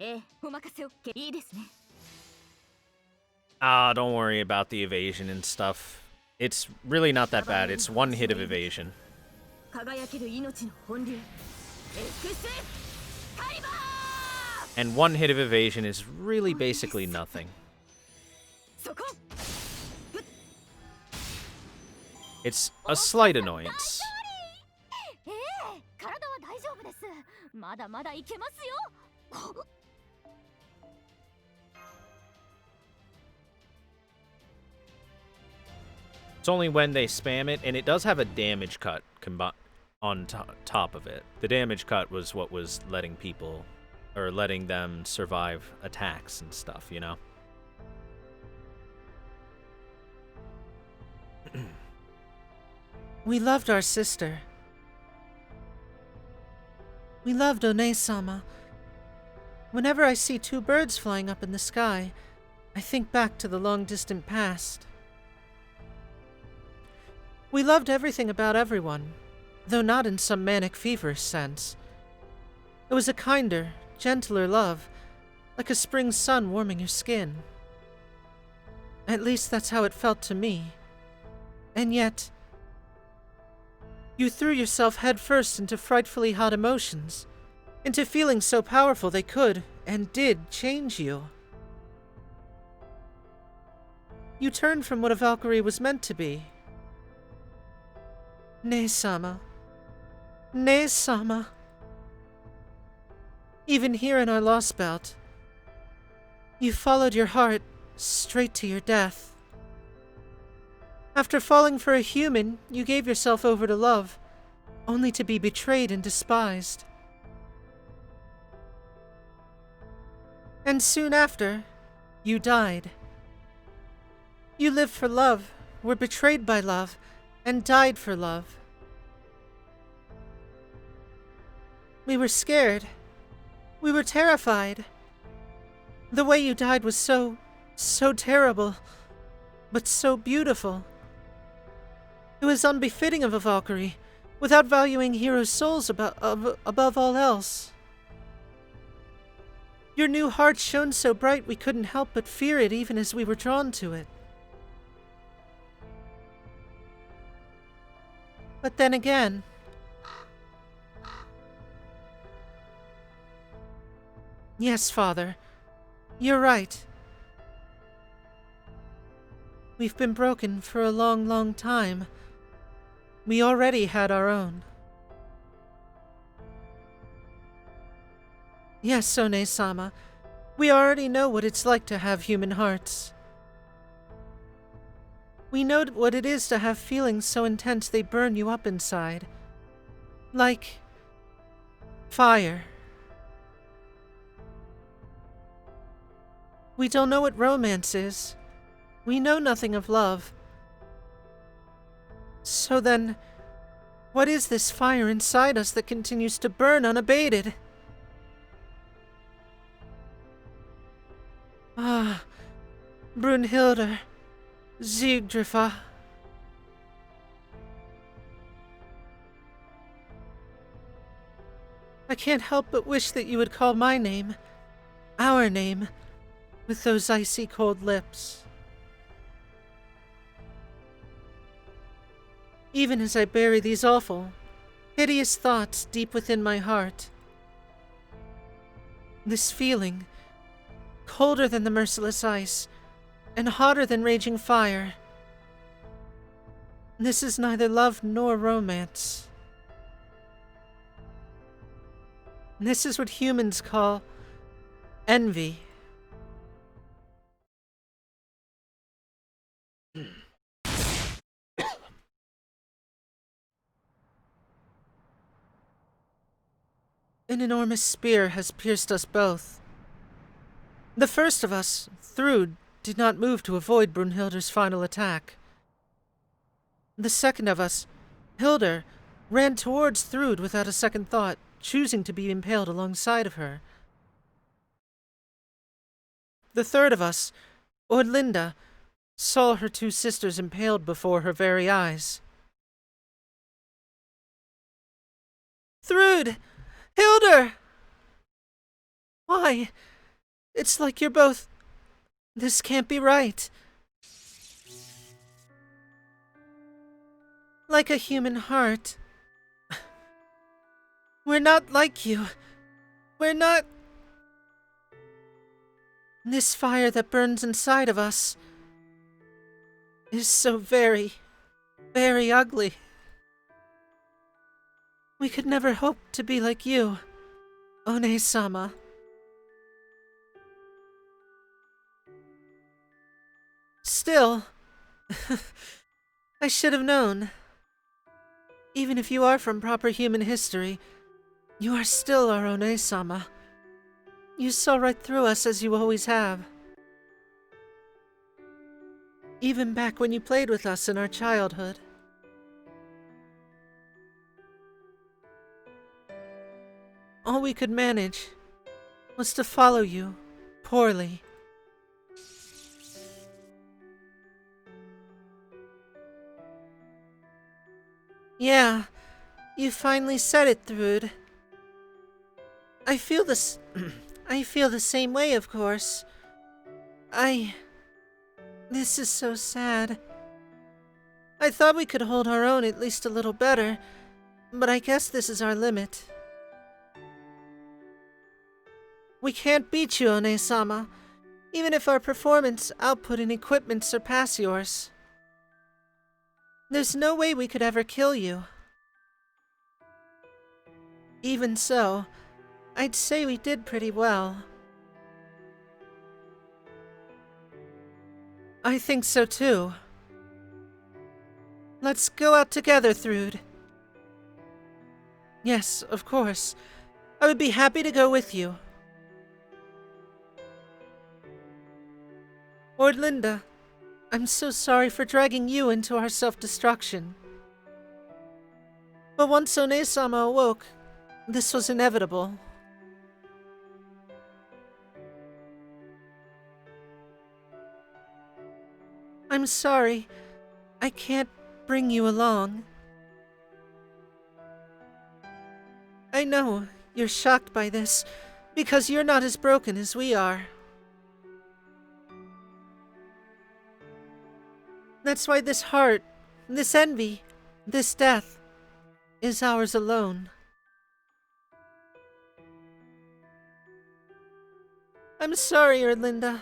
Speaker 6: ええ、お任せを。いいですね。
Speaker 1: Ah, don't worry about the evasion and stuff. It's really not that bad. It's one hit of evasion.
Speaker 6: 輝ける命の本流 X カリバー
Speaker 1: And one hit of evasion is really basically nothing.
Speaker 6: そこ
Speaker 1: It's a slight annoyance.
Speaker 5: ええ体は大丈夫ですまだまだいけますよ
Speaker 1: It's only when they spam it, and it does have a damage cut on top of it. The damage cut was what was letting people, or letting them survive attacks and stuff, you know?
Speaker 2: We loved our sister. We loved One-sama. Whenever I see two birds flying up in the sky, I think back to the long-distant past. We loved everything about everyone, though not in some manic feverish sense. It was a kinder, gentler love, like a spring sun warming your skin. At least that's how it felt to me. And yet, you threw yourself headfirst into frightfully hot emotions, into feelings so powerful they could, and did, change you. You turned from what a Valkyrie was meant to be. Ne-sama. Ne-sama. Even here in our Lostbelt, you followed your heart straight to your death. After falling for a human, you gave yourself over to love, only to be betrayed and despised. And soon after, you died. You lived for love, were betrayed by love, and died for love. We were scared. We were terrified. The way you died was so terrible. but so beautiful. It was unbefitting of a Valkyrie, without valuing heroes' souls above all else. Your new heart shone so bright we couldn't help but fear it even as we were drawn to it. But then again, yes, Father, you're right. We've been broken for a long, long time. We already had our own. Yes, One-sama, we already know what it's like to have human hearts. We know what it is to have feelings so intense they burn you up inside. Like fire. We don't know what romance is. We know nothing of love. So then, what is this fire inside us that continues to burn unabated? Ah, Brunhilde, Siegdrifa. I can't help but wish that you would call my name, our name, with those icy cold lips. Even as I bury these awful, hideous thoughts deep within my heart, this feeling, colder than the merciless ice, and hotter than raging fire. This is neither love nor romance. This is what humans call envy. An enormous spear has pierced us both. The first of us, Thrud, did not move to avoid Brunhilde's final attack. The second of us, Hilder, ran towards Thrud without a second thought, choosing to be impaled alongside of her. The third of us, Ordlinda, saw her two sisters impaled before her very eyes. Thrud! Hilder! Why? It's like you're both... This can't be right. Like a human heart. We're not like you. We're not... This fire that burns inside of us is so very, very ugly. We could never hope to be like you, One-sama. Still, I should have known. Even if you are from proper human history, you are still our One-sama. You saw right through us as you always have. Even back when you played with us in our childhood. All we could manage was to follow you, poorly. Yeah, you finally said it, Thrud. I feel this... I feel the same way, of course. This is so sad. I thought we could hold our own at least a little better, but I guess this is our limit. We can't beat you, One-sama, even if our performance, output, and equipment surpass yours. There's no way we could ever kill you. Even so, I'd say we did pretty well. I think so too. Let's go out together, Thrud. Yes, of course. I would be happy to go with you. Ordlinda, I'm so sorry for dragging you into our self-destruction. But once One-sama awoke, this was inevitable. I'm sorry. I can't bring you along. I know you're shocked by this, because you're not as broken as we are. That's why this heart, this envy, this death is ours alone. I'm sorry, Erlinda,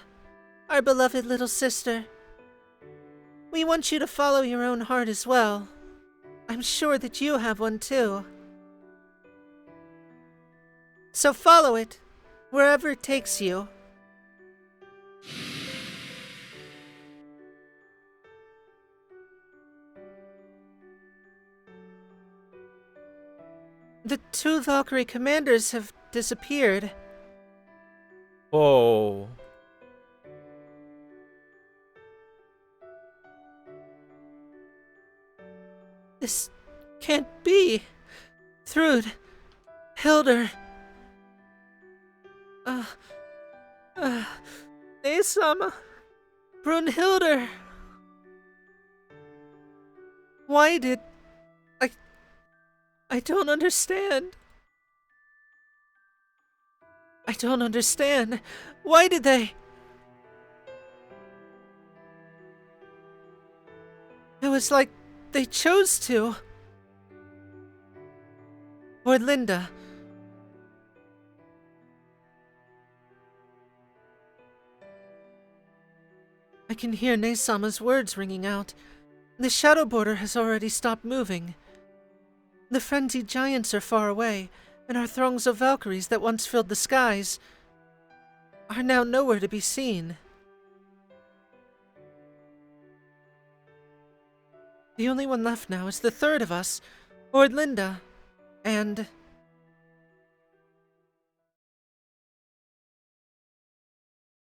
Speaker 2: our beloved little sister. We want you to follow your own heart as well. I'm sure that you have one too. So follow it, wherever it takes you. The 2 Valkyrie commanders have disappeared.
Speaker 1: Whoa.
Speaker 2: This can't be. Thrud, Hildur, Aesama, Brunhilder. Why did... I don't understand. I don't understand. Why did they... It was like they chose to. Or Linda. I can hear Nesama's words ringing out. The shadow border has already stopped moving. The frenzied giants are far away, and our throngs of Valkyries that once filled the skies are now nowhere to be seen. The only one left now is the third of us, Ordlinda, and...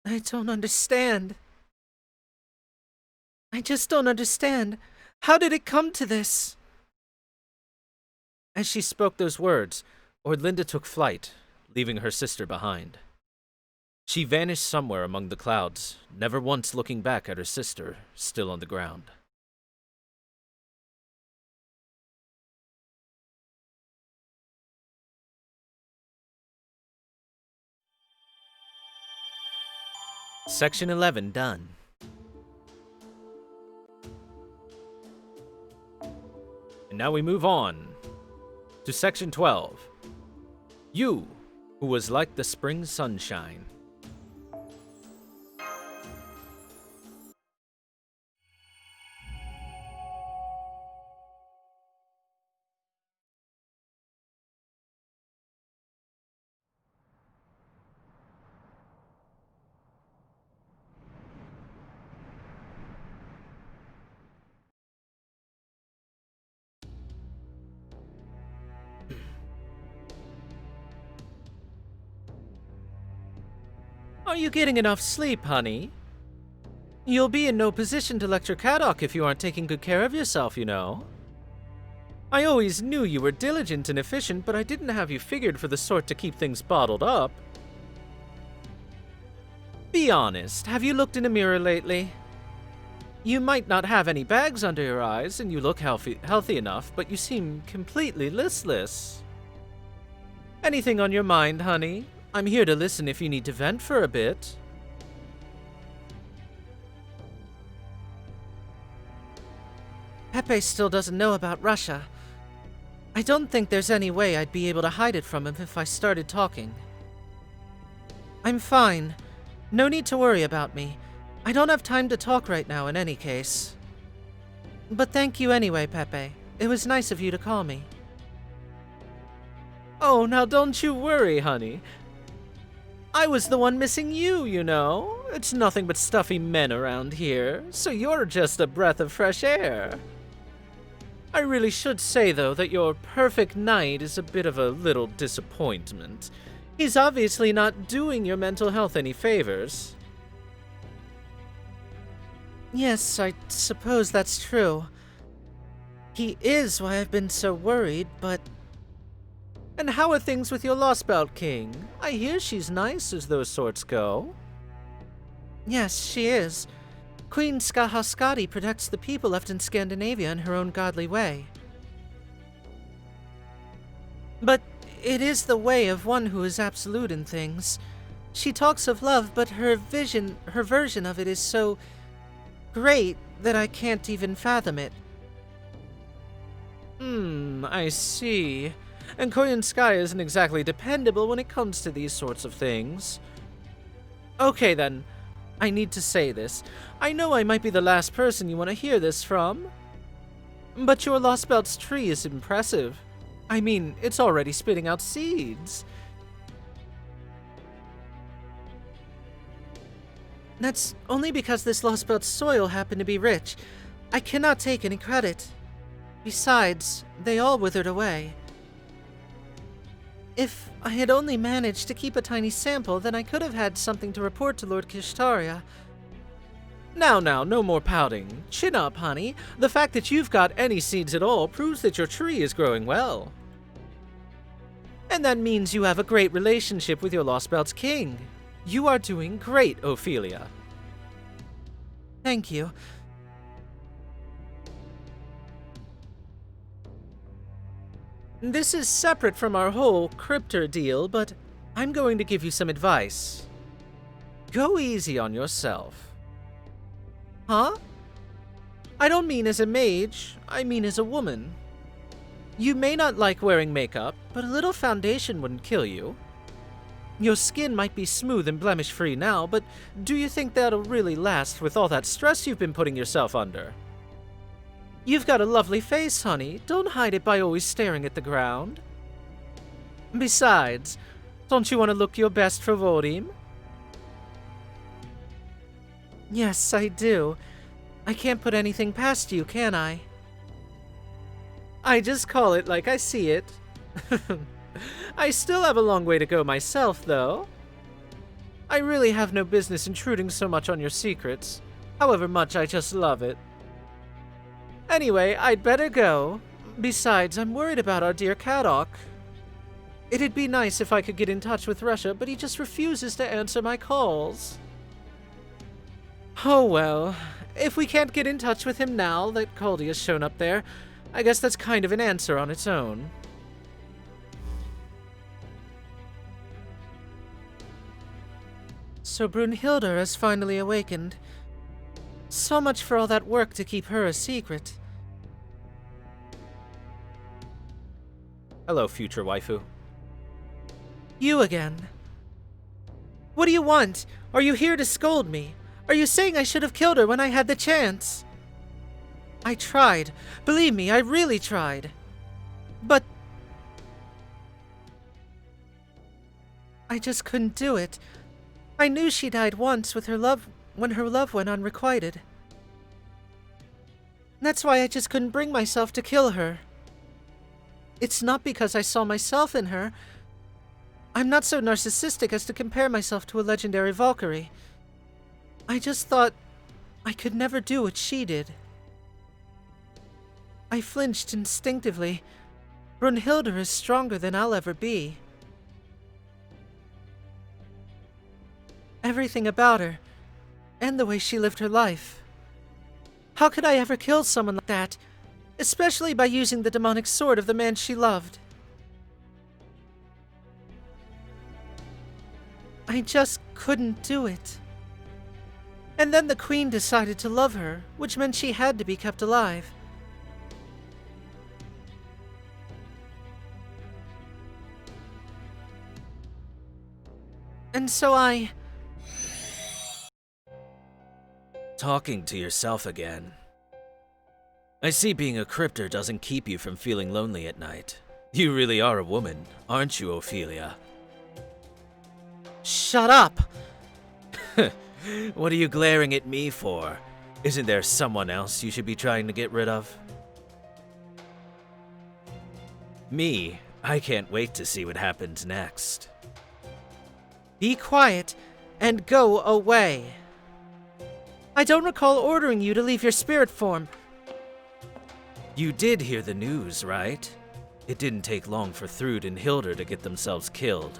Speaker 2: I don't understand. I just don't understand. How did it come to this?
Speaker 1: As she spoke those words, Ordlinda took flight, leaving her sister behind. She vanished somewhere among the clouds, never once looking back at her sister, still on the ground. Section 11 done. And now we move on to Section 12. You, who was like the spring sunshine.
Speaker 2: Are you getting enough sleep, honey? You'll be in no position to lecture Kadok if you aren't taking good care of yourself, you know. I always knew you were diligent and efficient, but I didn't have you figured for the sort to keep things bottled up. Be honest, have you looked in a mirror lately? You might not have any bags under your eyes, and you look healthy enough, but you seem completely listless. Anything on your mind, honey? I'm here to listen if you need to vent for a bit. Pepe still doesn't know about Russia. I don't think there's any way I'd be able to hide it from him if I started talking. I'm fine. No need to worry about me. I don't have time to talk right now in any case. But thank you anyway, Pepe. It was nice of you to call me. Oh, now don't you worry, honey. I was the one missing you, you know. It's nothing but stuffy men around here, so you're just a breath of fresh air. I really should say, though, that your perfect knight is a bit of a little disappointment. He's obviously not doing your mental health any favors. Yes, I suppose that's true. He is why I've been so worried, but... And how are things with your Lostbelt King? I hear she's nice as those sorts go. Yes, she is. Queen Skahaskadi protects the people left in Scandinavia in her own godly way. But it is the way of one who is absolute in things. She talks of love, but her version of it is so great that I can't even fathom it. I see. And Koyunskaya isn't exactly dependable when it comes to these sorts of things. Okay then, I need to say this. I know I might be the last person you want to hear this from, but your Lostbelt's tree is impressive. I mean, it's already spitting out seeds. That's only because this Lostbelt's soil happened to be rich. I cannot take any credit. Besides, they all withered away. If I had only managed to keep a tiny sample, then I could have had something to report to Lord Kishtaria. Now, no more pouting. Chin up, honey. The fact that you've got any seeds at all proves that your tree is growing well. And that means you have a great relationship with your Lostbelt's king. You are doing great, Ophelia. Thank you. This is separate from our whole cryptor deal, but I'm going to give you some advice. Go easy on yourself. Huh? I don't mean as a mage, I mean as a woman. You may not like wearing makeup, but a little foundation wouldn't kill you. Your skin might be smooth and blemish-free now, but do you think that'll really last with all that stress you've been putting yourself under? You've got a lovely face, honey. Don't hide it by always staring at the ground. Besides, don't you want to look your best for Vodim? Yes, I do. I can't put anything past you, can I? I just call it like I see it. I still have a long way to go myself, though. I really have no business intruding so much on your secrets, however much I just love it. Anyway, I'd better go. Besides, I'm worried about our dear Kadok. It'd be nice if I could get in touch with Russia, but he just refuses to answer my calls. Oh well, if we can't get in touch with him now that Caldy has shown up there, I guess that's kind of an answer on its own. So Brunhilde has finally awakened. So much for all that work to keep her a secret.
Speaker 1: Hello, future waifu.
Speaker 2: You again. What do you want? Are you here to scold me? Are you saying I should have killed her when I had the chance? I tried. Believe me, I really tried. But I just couldn't do it. I knew she died once with her love when her love went unrequited. That's why I just couldn't bring myself to kill her. It's not because I saw myself in her. I'm not so narcissistic as to compare myself to a legendary Valkyrie. I just thought I could never do what she did. I flinched instinctively. Brunhilde is stronger than I'll ever be. Everything about her, and the way she lived her life. How could I ever kill someone like that, especially by using the demonic sword of the man she loved? I just couldn't do it. And then the Queen decided to love her, which meant she had to be kept alive. And so I...
Speaker 1: Talking to yourself again. I see being a cryptor doesn't keep you from feeling lonely at night. You really are a woman, aren't you, Ophelia?
Speaker 2: Shut up!
Speaker 1: What are you glaring at me for? Isn't there someone else you should be trying to get rid of? Me, I can't wait to see what happens next.
Speaker 2: Be quiet and go away. I don't recall ordering you to leave your spirit form.
Speaker 1: You did hear the news, right? It didn't take long for Thrud and Hilder to get themselves killed.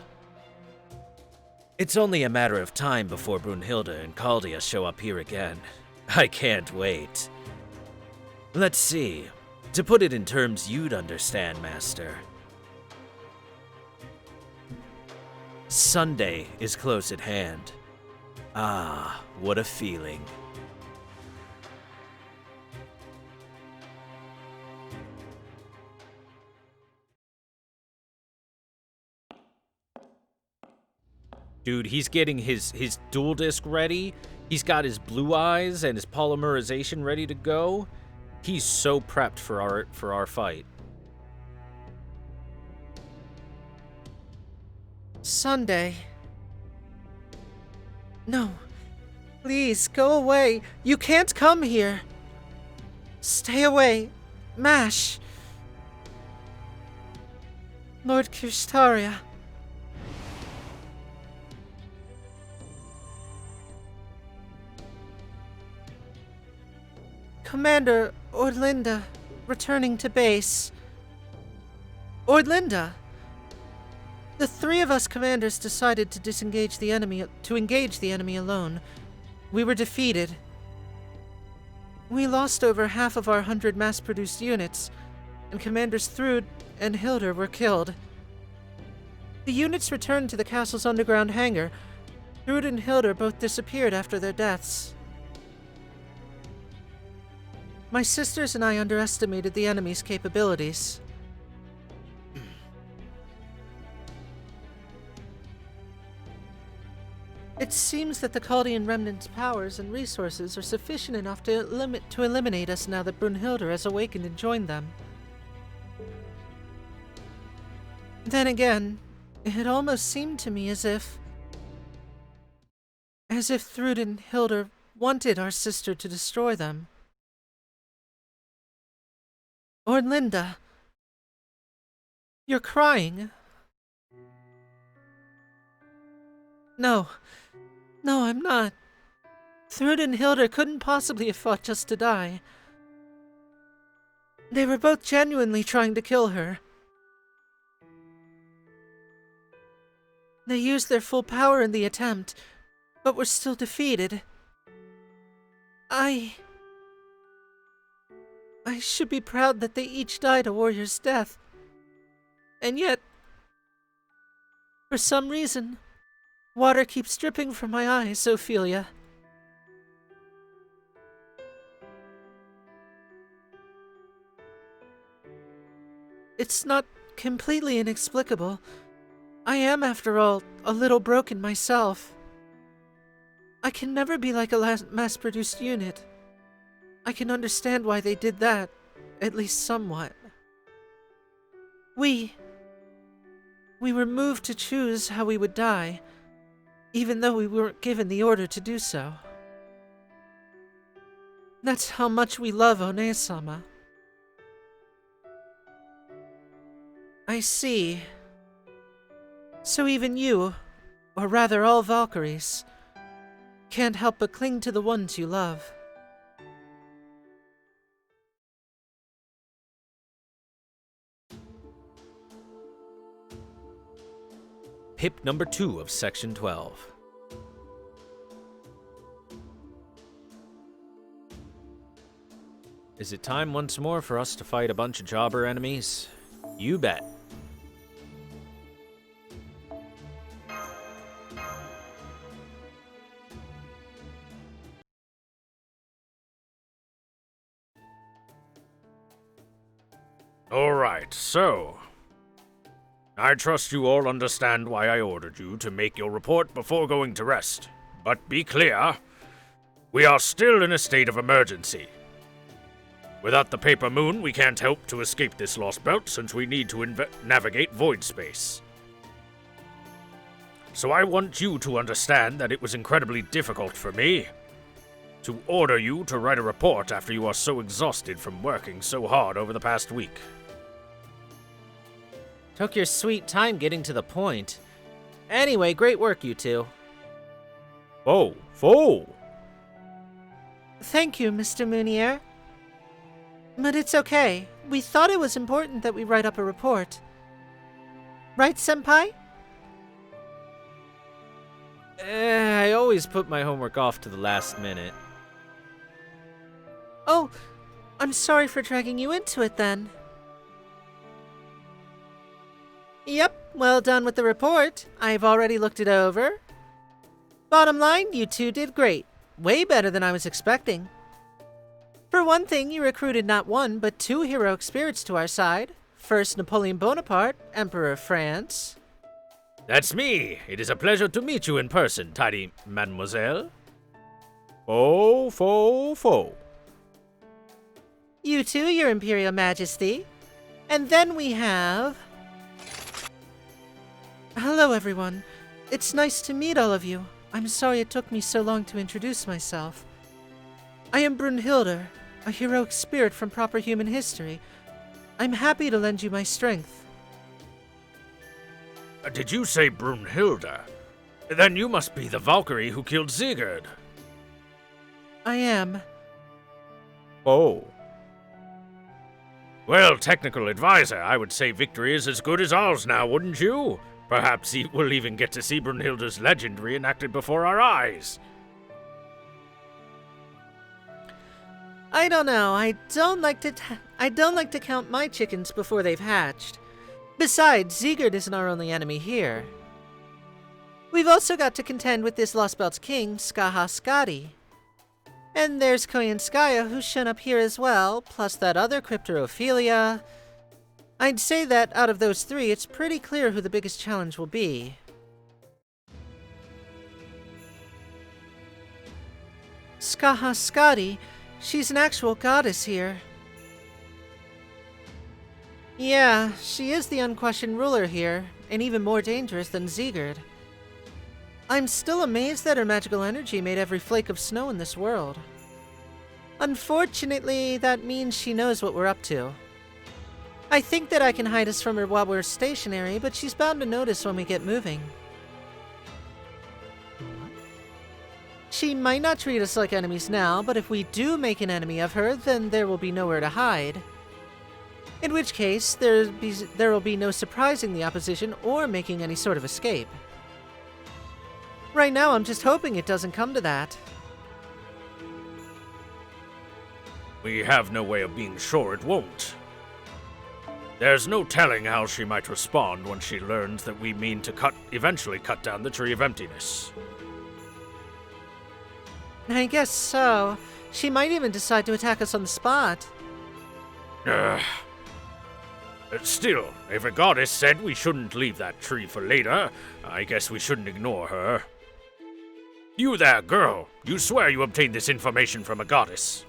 Speaker 1: It's only a matter of time before Brunhilde and Caldia show up here again. I can't wait. Let's see. To put it in terms you'd understand, Master. Sunday is close at hand. Ah, what a feeling. Dude, he's getting his dual disc ready. He's got his blue eyes and his polymerization ready to go. He's so prepped for our fight.
Speaker 2: Sunday. No. Please, go away. You can't come here. Stay away. Mash. Lord Kirstaria. Commander Orlinda, returning to base. Orlinda! The three of us commanders decided to engage the enemy alone. We were defeated. We lost over half of our 100 mass-produced units, and Commanders Thrud and Hilder were killed. The units returned to the castle's underground hangar. Thrud and Hilder both disappeared after their deaths. My sisters and I underestimated the enemy's capabilities. It seems that the Chaldean Remnant's powers and resources are sufficient enough to eliminate us now that Brunhilde has awakened and joined them. Then again, it almost seemed to me as if Thrud and Hilder wanted our sister to destroy them. Orlinda, you're crying. No, I'm not. Thrud and Hilder couldn't possibly have fought just to die. They were both genuinely trying to kill her. They used their full power in the attempt, but were still defeated. I should be proud that they each died a warrior's death. And yet, for some reason, water keeps dripping from my eyes, Ophelia. It's not completely inexplicable. I am, after all, a little broken myself. I can never be like a mass-produced unit. I can understand why they did that, at least somewhat. We were moved to choose how we would die, even though we weren't given the order to do so. That's how much we love One-sama. I see. So even you, or rather all Valkyries, can't help but cling to the ones you love.
Speaker 1: Pip number 2 of Section 12. Is it time once more for us to fight a bunch of jobber enemies? You bet.
Speaker 3: Alright, so I trust you all understand why I ordered you to make your report before going to rest. But be clear, we are still in a state of emergency. Without the paper moon, we can't help to escape this lost belt since we need to navigate void space. So I want you to understand that it was incredibly difficult for me to order you to write a report after you are so exhausted from working so hard over the past week.
Speaker 2: Took your sweet time getting to the point. Anyway, great work, you two.
Speaker 3: Oh, fool!
Speaker 2: Thank you, Mr. Mounier. But it's okay. We thought it was important that we write up a report. Right, Senpai?
Speaker 1: I always put my homework off to the last minute.
Speaker 2: I'm sorry for dragging you into it then. Yep, well done with the report. I've already looked it over. Bottom line, you two did great. Way better than I was expecting. For one thing, you recruited not one, but two heroic spirits to our side. First, Napoleon Bonaparte, Emperor of France.
Speaker 3: That's me. It is a pleasure to meet you in person, tidy mademoiselle. Fo.
Speaker 2: You too, Your Imperial Majesty. And then we have... Hello, everyone. It's nice to meet all of you. I'm sorry it took me so long to introduce myself. I am Brunhilde, a heroic spirit from proper human history. I'm happy to lend you my strength.
Speaker 3: Did you say Brunhilde? Then you must be the Valkyrie who killed Sigurd.
Speaker 2: I am.
Speaker 3: Oh. Well, technical advisor, I would say victory is as good as ours now, wouldn't you? Perhaps we'll even get to see Brunhilde's legend reenacted before our eyes.
Speaker 2: I don't know. I don't like to count my chickens before they've hatched. Besides, Sigurd isn't our only enemy here. We've also got to contend with this Lostbelt's king, Skaha Skadi. And there's Koyanskaya, who's shown up here as well, plus that other crypter Ophelia. I'd say that out of those three, it's pretty clear who the biggest challenge will be. Skaha Skadi, she's an actual goddess here. Yeah, she is the unquestioned ruler here, and even more dangerous than Sigurd. I'm still amazed that her magical energy made every flake of snow in this world. Unfortunately, that means she knows what we're up to. I think that I can hide us from her while we're stationary, but she's bound to notice when we get moving. She might not treat us like enemies now, but if we do make an enemy of her, then there will be nowhere to hide. In which case, there will be no surprising the opposition or making any sort of escape. Right now, I'm just hoping it doesn't come to that.
Speaker 3: We have no way of being sure it won't. There's no telling how she might respond when she learns that we mean to eventually cut down the Tree of Emptiness.
Speaker 2: I guess so. She might even decide to attack us on the spot.
Speaker 3: Still, if a goddess said we shouldn't leave that tree for later, I guess we shouldn't ignore her. You there, girl. You swear you obtained this information from a goddess.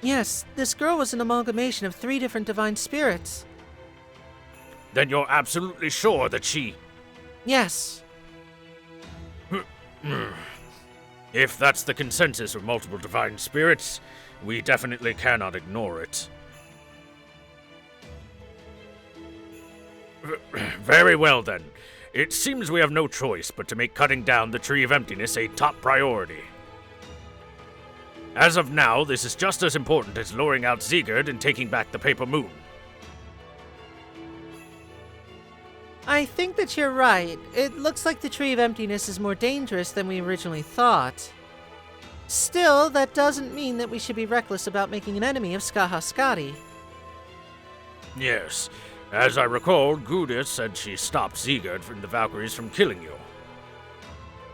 Speaker 2: Yes, this girl was an amalgamation of 3 different divine spirits.
Speaker 3: Then you're absolutely sure that she...
Speaker 2: Yes.
Speaker 3: If that's the consensus of multiple divine spirits, we definitely cannot ignore it. Very well then. It seems we have no choice but to make cutting down the Tree of Emptiness a top priority. As of now, this is just as important as luring out Sigurd and taking back the Paper Moon.
Speaker 2: I think that you're right. It looks like the Tree of Emptiness is more dangerous than we originally thought. Still, that doesn't mean that we should be reckless about making an enemy of Skaha Skadi.
Speaker 3: Yes. As I recall, Gudis said she stopped Sigurd from the Valkyries from killing you.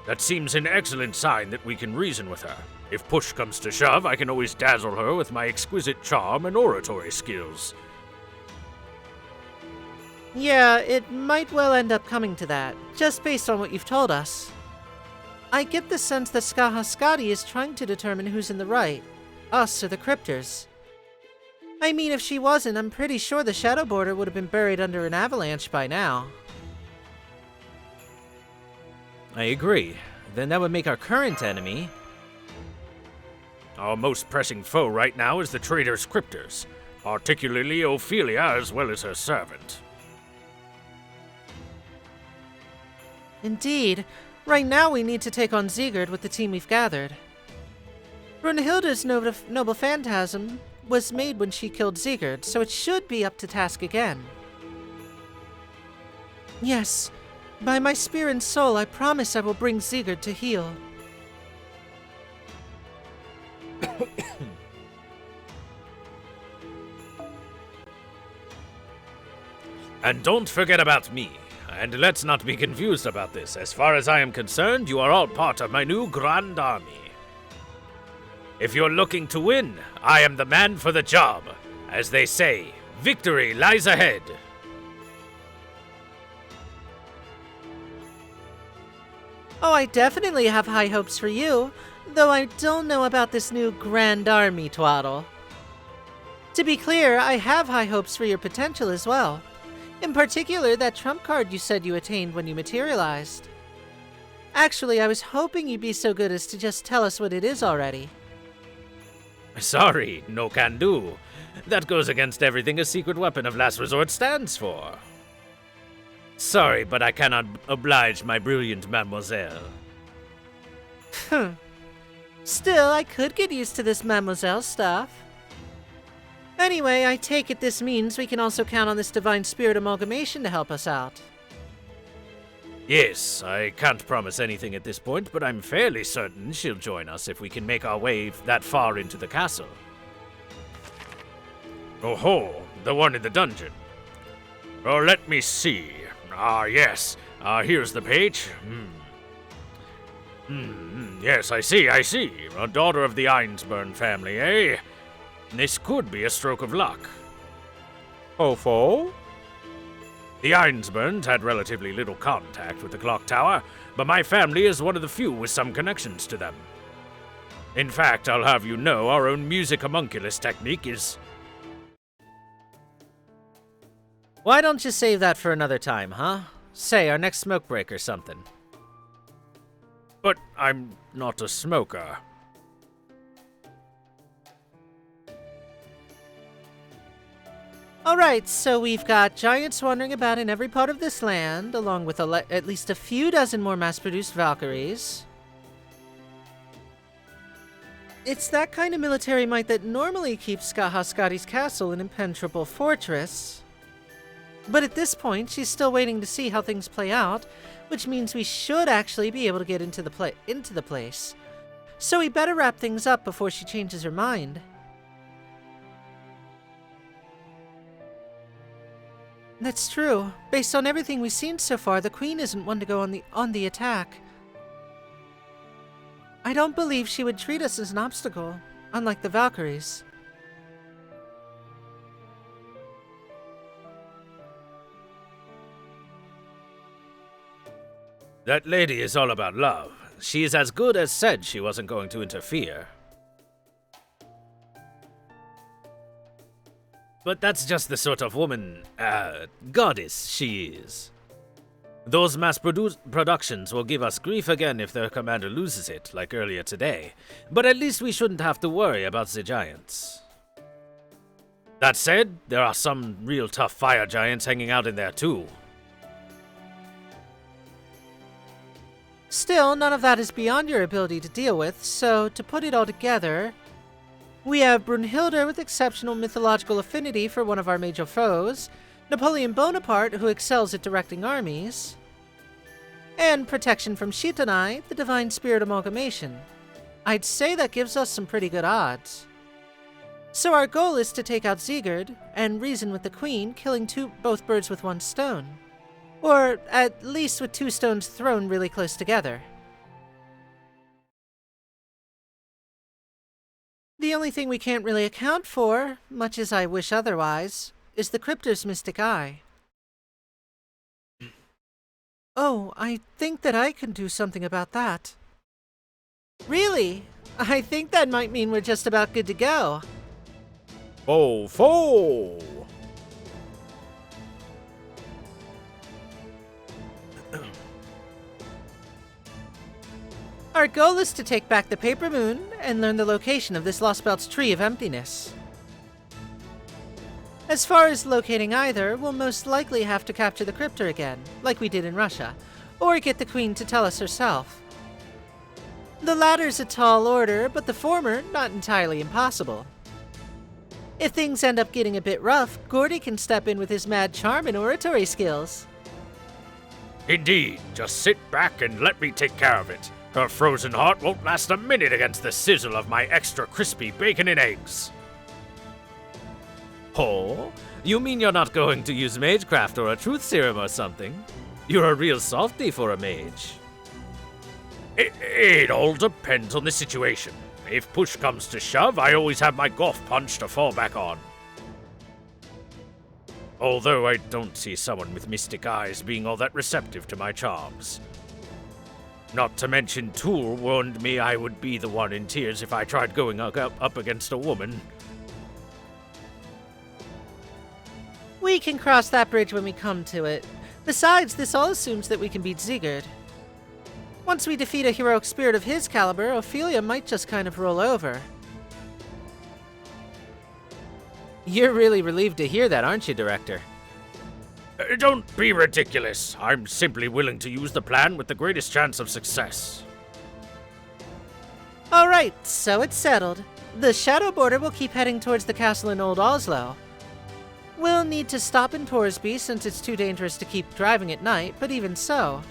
Speaker 3: That seems an excellent sign that we can reason with her. If push comes to shove, I can always dazzle her with my exquisite charm and oratory skills.
Speaker 2: Yeah, it might well end up coming to that, just based on what you've told us. I get the sense that Skaha Skadi is trying to determine who's in the right, us or the Cryptors. I mean, if she wasn't, I'm pretty sure the Shadow Border would have been buried under an avalanche by now.
Speaker 1: I agree. Then that would make our current enemy...
Speaker 3: Our most pressing foe right now is the traitor's Cryptors, particularly Ophelia as well as her servant.
Speaker 2: Indeed. Right now we need to take on Sigurd with the team we've gathered. Brunhilde's noble phantasm was made when she killed Sigurd, so it should be up to task again. Yes, by my spear and soul I promise I will bring Sigurd to heel.
Speaker 3: And don't forget about me. And let's not be confused about this. As far as I am concerned, you are all part of my new Grand Army. If you're looking to win, I am the man for the job. As they say, victory lies ahead.
Speaker 2: Oh, I definitely have high hopes for you, though I don't know about this new Grand Army twaddle. To be clear, I have high hopes for your potential as well. In particular, that trump card you said you attained when you materialized. Actually, I was hoping you'd be so good as to just tell us what it is already.
Speaker 3: Sorry, no can do. That goes against everything a secret weapon of last resort stands for. Sorry, but I cannot oblige my brilliant mademoiselle.
Speaker 2: Still, I could get used to this mademoiselle stuff. Anyway, I take it this means we can also count on this divine spirit amalgamation to help us out.
Speaker 3: Yes, I can't promise anything at this point, but I'm fairly certain she'll join us if we can make our way that far into the castle. Oh-ho, the one in the dungeon. Oh, let me see. Ah, yes. Here's the page. Yes, I see. A daughter of the Einsburn family, eh? This could be a stroke of luck.
Speaker 1: Ho-fo?
Speaker 3: The Einsburns had relatively little contact with the clock tower, but my family is one of the few with some connections to them. In fact, I'll have you know our own music homunculus technique is...
Speaker 2: Why don't you save that for another time, huh? Say, our next smoke break or something.
Speaker 3: But I'm not a smoker.
Speaker 2: Alright, so we've got giants wandering about in every part of this land, along with at least a few dozen more mass-produced Valkyries. It's that kind of military might that normally keeps Skahaskadi's castle an impenetrable fortress. But at this point, she's still waiting to see how things play out, which means we should actually be able to get into the place. So we better wrap things up before she changes her mind. That's true. Based on everything we've seen so far, the Queen isn't one to go on the attack. I don't believe she would treat us as an obstacle, unlike the Valkyries.
Speaker 3: That lady is all about love. She's as good as said she wasn't going to interfere. But that's just the sort of woman, goddess she is. Those mass productions will give us grief again if their commander loses it, like earlier today. But at least we shouldn't have to worry about the giants. That said, there are some real tough fire giants hanging out in there too.
Speaker 2: Still, none of that is beyond your ability to deal with, so to put it all together, we have Brunhilde with exceptional mythological affinity for one of our major foes, Napoleon Bonaparte, who excels at directing armies, and protection from Shitanai, the divine spirit amalgamation. I'd say that gives us some pretty good odds. So our goal is to take out Sigurd and reason with the Queen, killing both birds with one stone. Or at least with two stones thrown really close together. The only thing we can't really account for, much as I wish otherwise, is the Cryptor's mystic eye. Oh, I think that I can do something about that. Really? I think that might mean we're just about good to go.
Speaker 1: Ho-fo!
Speaker 2: Our goal is to take back the Paper Moon and learn the location of this Lostbelt's Tree of Emptiness. As far as locating either, we'll most likely have to capture the Cryptor again, like we did in Russia, or get the Queen to tell us herself. The latter's a tall order, but the former not entirely impossible. If things end up getting a bit rough, Gordy can step in with his mad charm and oratory skills.
Speaker 3: Indeed, just sit back and let me take care of it. Her frozen heart won't last a minute against the sizzle of my extra crispy bacon and eggs.
Speaker 1: Oh? You mean you're not going to use magecraft or a truth serum or something? You're a real softy for a mage.
Speaker 3: It all depends on the situation. If push comes to shove, I always have my golf punch to fall back on. Although I don't see someone with mystic eyes being all that receptive to my charms. Not to mention Tool warned me I would be the one in tears if I tried going up against a woman.
Speaker 2: We can cross that bridge when we come to it. Besides, this all assumes that we can beat Sigurd. Once we defeat a heroic spirit of his caliber, Ophelia might just kind of roll over.
Speaker 1: You're really relieved to hear that, aren't you, Director?
Speaker 3: Don't be ridiculous. I'm simply willing to use the plan with the greatest chance of success.
Speaker 2: Alright, so it's settled. The Shadow Border will keep heading towards the castle in Old Oslo. We'll need to stop in Torsby since it's too dangerous to keep driving at night, but even so,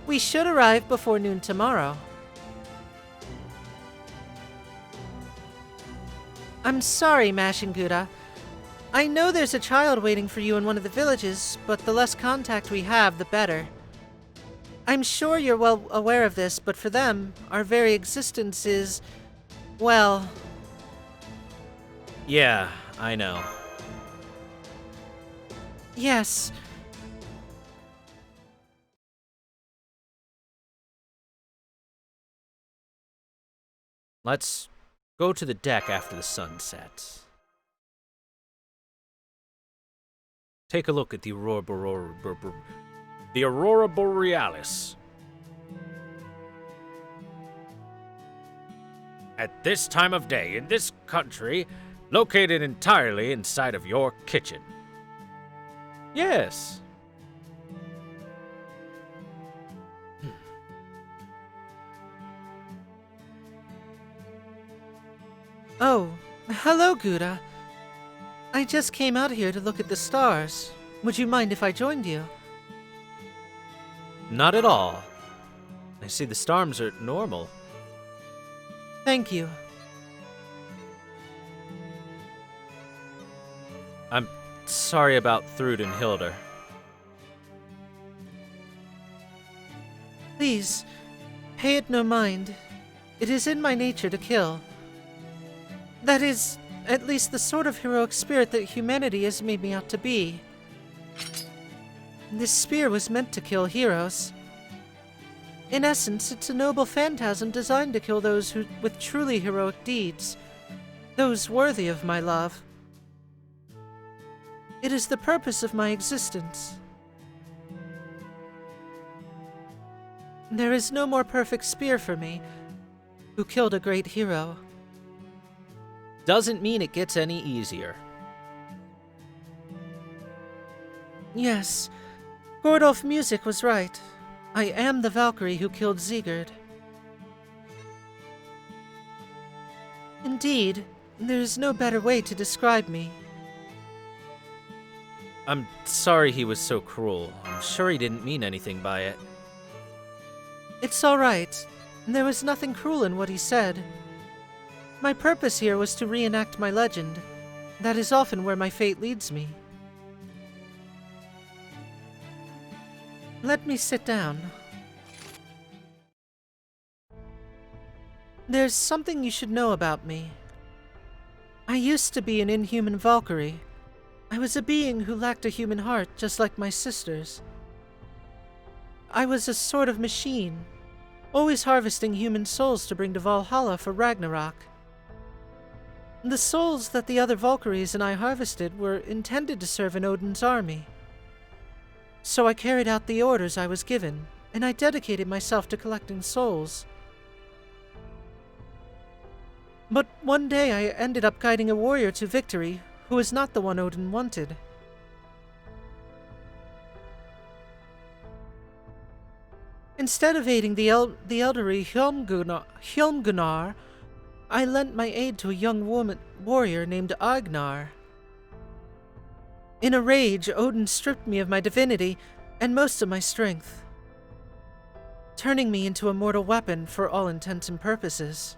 Speaker 2: we should arrive before noon tomorrow. I'm sorry, Mashinguda. I know there's a child waiting for you in one of the villages, but the less contact we have, the better. I'm sure you're well aware of this, but for them, our very existence is, well...
Speaker 1: Yeah, I know.
Speaker 2: Yes.
Speaker 1: Let's go to the deck after the sun sets. Take a look at the Aurora Borealis.
Speaker 3: At this time of day, in this country, located entirely inside of your kitchen.
Speaker 1: Yes.
Speaker 2: Oh, hello, Gouda. I just came out here to look at the stars. Would you mind if I joined you?
Speaker 1: Not at all. I see the stars are normal.
Speaker 2: Thank you.
Speaker 1: I'm sorry about Thrud and Hildur.
Speaker 2: Please, pay it no mind. It is in my nature to kill. That is, at least the sort of heroic spirit that humanity has made me out to be. This spear was meant to kill heroes. In essence, it's a noble phantasm designed to kill those with truly heroic deeds, those worthy of my love. It is the purpose of my existence. There is no more perfect spear for me, who killed a great hero.
Speaker 1: Doesn't mean it gets any easier.
Speaker 2: Yes, Gordolf Music was right. I am the Valkyrie who killed Sigurd. Indeed, there is no better way to describe me.
Speaker 1: I'm sorry he was so cruel. I'm sure he didn't mean anything by it.
Speaker 2: It's all right. There was nothing cruel in what he said. My purpose here was to reenact my legend. That is often where my fate leads me. Let me sit down. There's something you should know about me. I used to be an inhuman Valkyrie. I was a being who lacked a human heart, just like my sisters. I was a sort of machine, always harvesting human souls to bring to Valhalla for Ragnarok. The souls that the other Valkyries and I harvested were intended to serve in Odin's army. So I carried out the orders I was given, and I dedicated myself to collecting souls. But one day I ended up guiding a warrior to victory who was not the one Odin wanted. Instead of aiding the elderly Hjálmgunnar, I lent my aid to a young warrior named Agnar. In a rage, Odin stripped me of my divinity and most of my strength. turning me into a mortal weapon for all intents and purposes,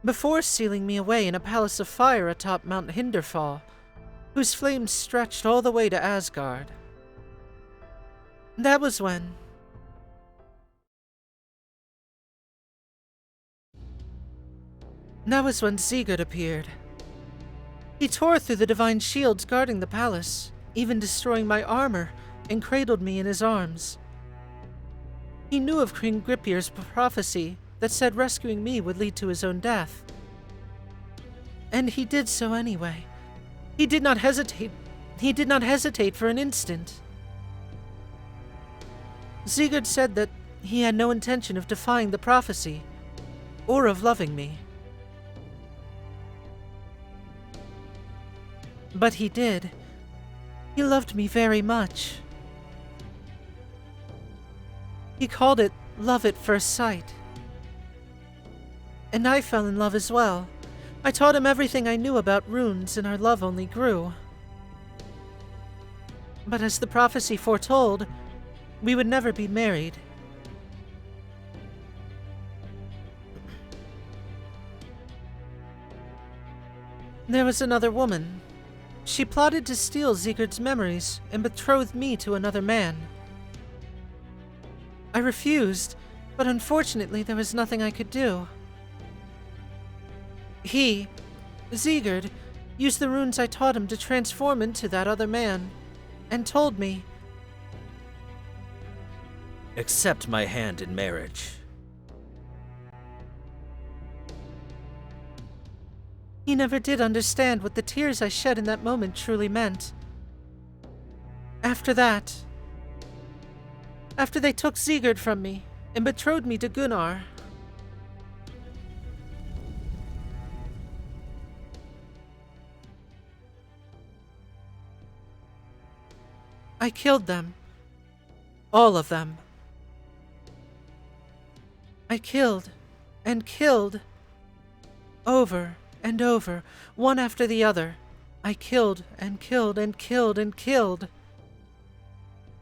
Speaker 2: before sealing me away in a palace of fire atop Mount Hinderfall, whose flames stretched all the way to Asgard. That was when Sigurd appeared. He tore through the divine shields guarding the palace, even destroying my armor, and cradled me in his arms. He knew of King Gripir's prophecy that said rescuing me would lead to his own death. And he did so anyway. He did not hesitate. He did not hesitate for an instant. Sigurd said that he had no intention of defying the prophecy, or of loving me. But he did. He loved me very much. He called it love at first sight. And I fell in love as well. I taught him everything I knew about runes, and our love only grew. But as the prophecy foretold, we would never be married. There was another woman. She plotted to steal Sigurd's memories and betrothed me to another man. I refused, but unfortunately there was nothing I could do. He, Sigurd, used the runes I taught him to transform into that other man, and told me,
Speaker 1: Accept my hand in marriage.
Speaker 2: He never did understand what the tears I shed in that moment truly meant. After that, after they took Sigurd from me and betrothed me to Gunnar, I killed them. All of them. I killed and killed. Over and over, one after the other. I killed and killed and killed and killed.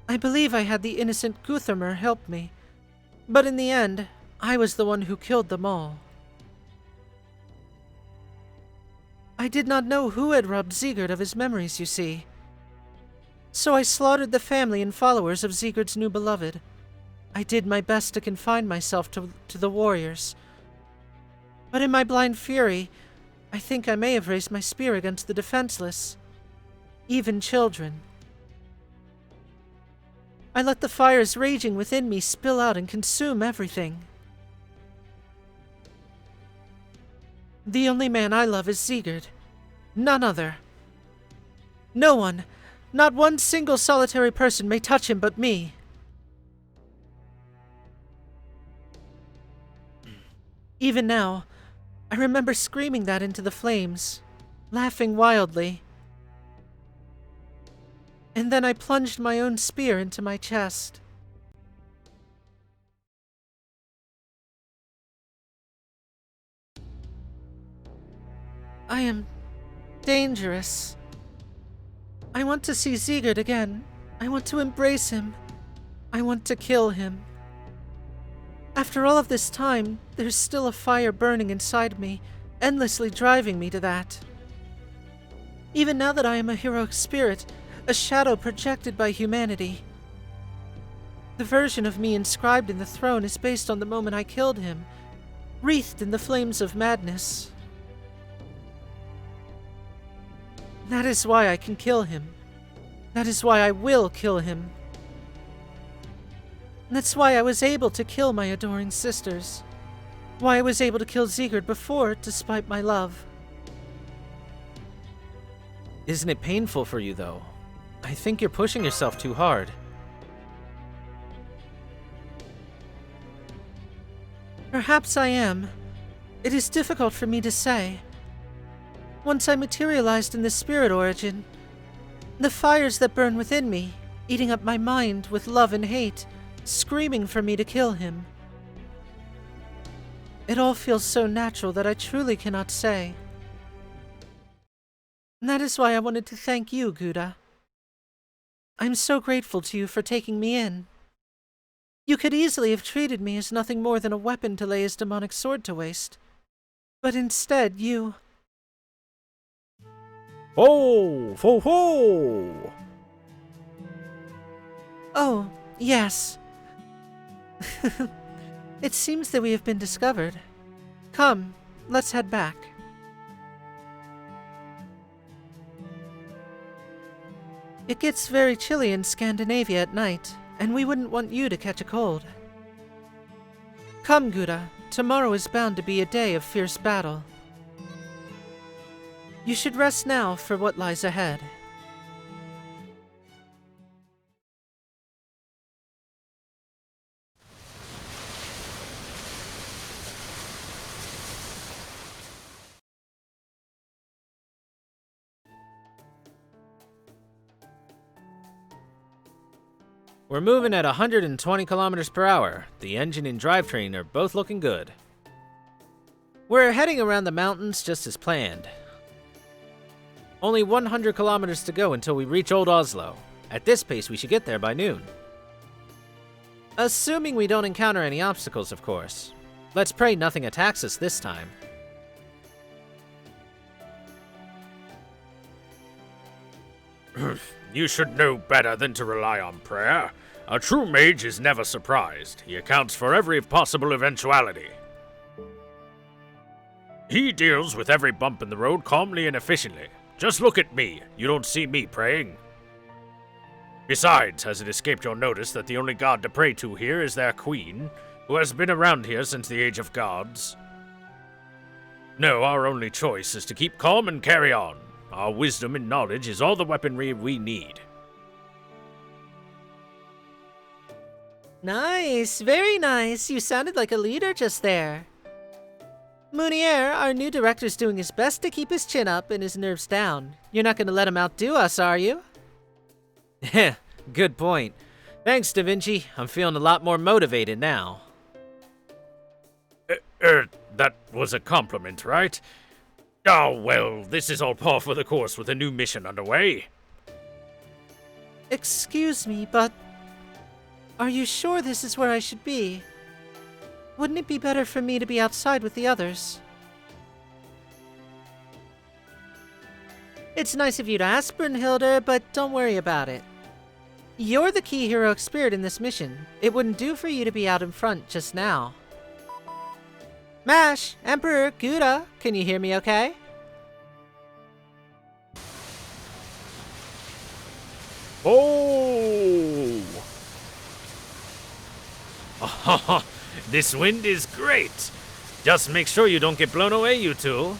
Speaker 2: I believe I had the innocent Guthermer help me, but in the end, I was the one who killed them all. I did not know who had robbed Sigurd of his memories, you see. So I slaughtered the family and followers of Sigurd's new beloved. I did my best to confine myself to the warriors. But in my blind fury, I think I may have raised my spear against the defenseless, even children. I let the fires raging within me spill out and consume everything. The only man I love is Sigurd, none other. No one, not one single solitary person may touch him but me. Even now, I remember screaming that into the flames, laughing wildly. And then I plunged my own spear into my chest. I am dangerous. I want to see Sigurd again. I want to embrace him. I want to kill him. After all of this time, there's still a fire burning inside me, endlessly driving me to that. Even now that I am a heroic spirit, a shadow projected by humanity. The version of me inscribed in the throne is based on the moment I killed him, wreathed in the flames of madness. That is why I can kill him. That is why I will kill him. That's why I was able to kill my adoring sisters. Why I was able to kill Sigurd before, despite my love.
Speaker 1: Isn't it painful for you, though? I think you're pushing yourself too hard.
Speaker 2: Perhaps I am. It is difficult for me to say. Once I materialized in the spirit origin, the fires that burn within me, eating up my mind with love and hate, screaming for me to kill him. It all feels so natural that I truly cannot say. And that is why I wanted to thank you, Gouda. I'm so grateful to you for taking me in. You could easily have treated me as nothing more than a weapon to lay his demonic sword to waste. But instead, you...
Speaker 1: Ho! Ho ho!
Speaker 2: Oh, yes. It seems that we have been discovered. Come, let's head back. It gets very chilly in Scandinavia at night, and we wouldn't want you to catch a cold. Come, Gouda. Tomorrow is bound to be a day of fierce battle. You should rest now for what lies ahead.
Speaker 1: We're moving at 120 kilometers per hour. The engine and drivetrain are both looking good. We're heading around the mountains just as planned. Only 100 kilometers to go until we reach Old Oslo. At this pace, we should get there by noon. Assuming we don't encounter any obstacles, of course. Let's pray nothing attacks us this time.
Speaker 3: You should know better than to rely on prayer. A true mage is never surprised. He accounts for every possible eventuality. He deals with every bump in the road calmly and efficiently. Just look at me. You don't see me praying. Besides, has it escaped your notice that the only god to pray to here is their queen, who has been around here since the age of gods? No, our only choice is to keep calm and carry on. Our wisdom and knowledge is all the weaponry we need.
Speaker 2: Nice, very nice. You sounded like a leader just there. Munier, our new director's doing his best to keep his chin up and his nerves down. You're not going to let him outdo us, are you?
Speaker 1: Heh, good point. Thanks, Da Vinci. I'm feeling a lot more motivated now.
Speaker 3: That was a compliment, right? Oh, well, this is all par for the course with a new mission underway.
Speaker 2: Excuse me, but... are you sure this is where I should be? Wouldn't it be better for me to be outside with the others? It's nice of you to ask, Brunhilde, but don't worry about it. You're the key heroic spirit in this mission. It wouldn't do for you to be out in front just now. Mash, Emperor, Gouda, can you hear me okay?
Speaker 3: Oh!
Speaker 1: Oh, this wind is great. Just make sure you don't get blown away, you two.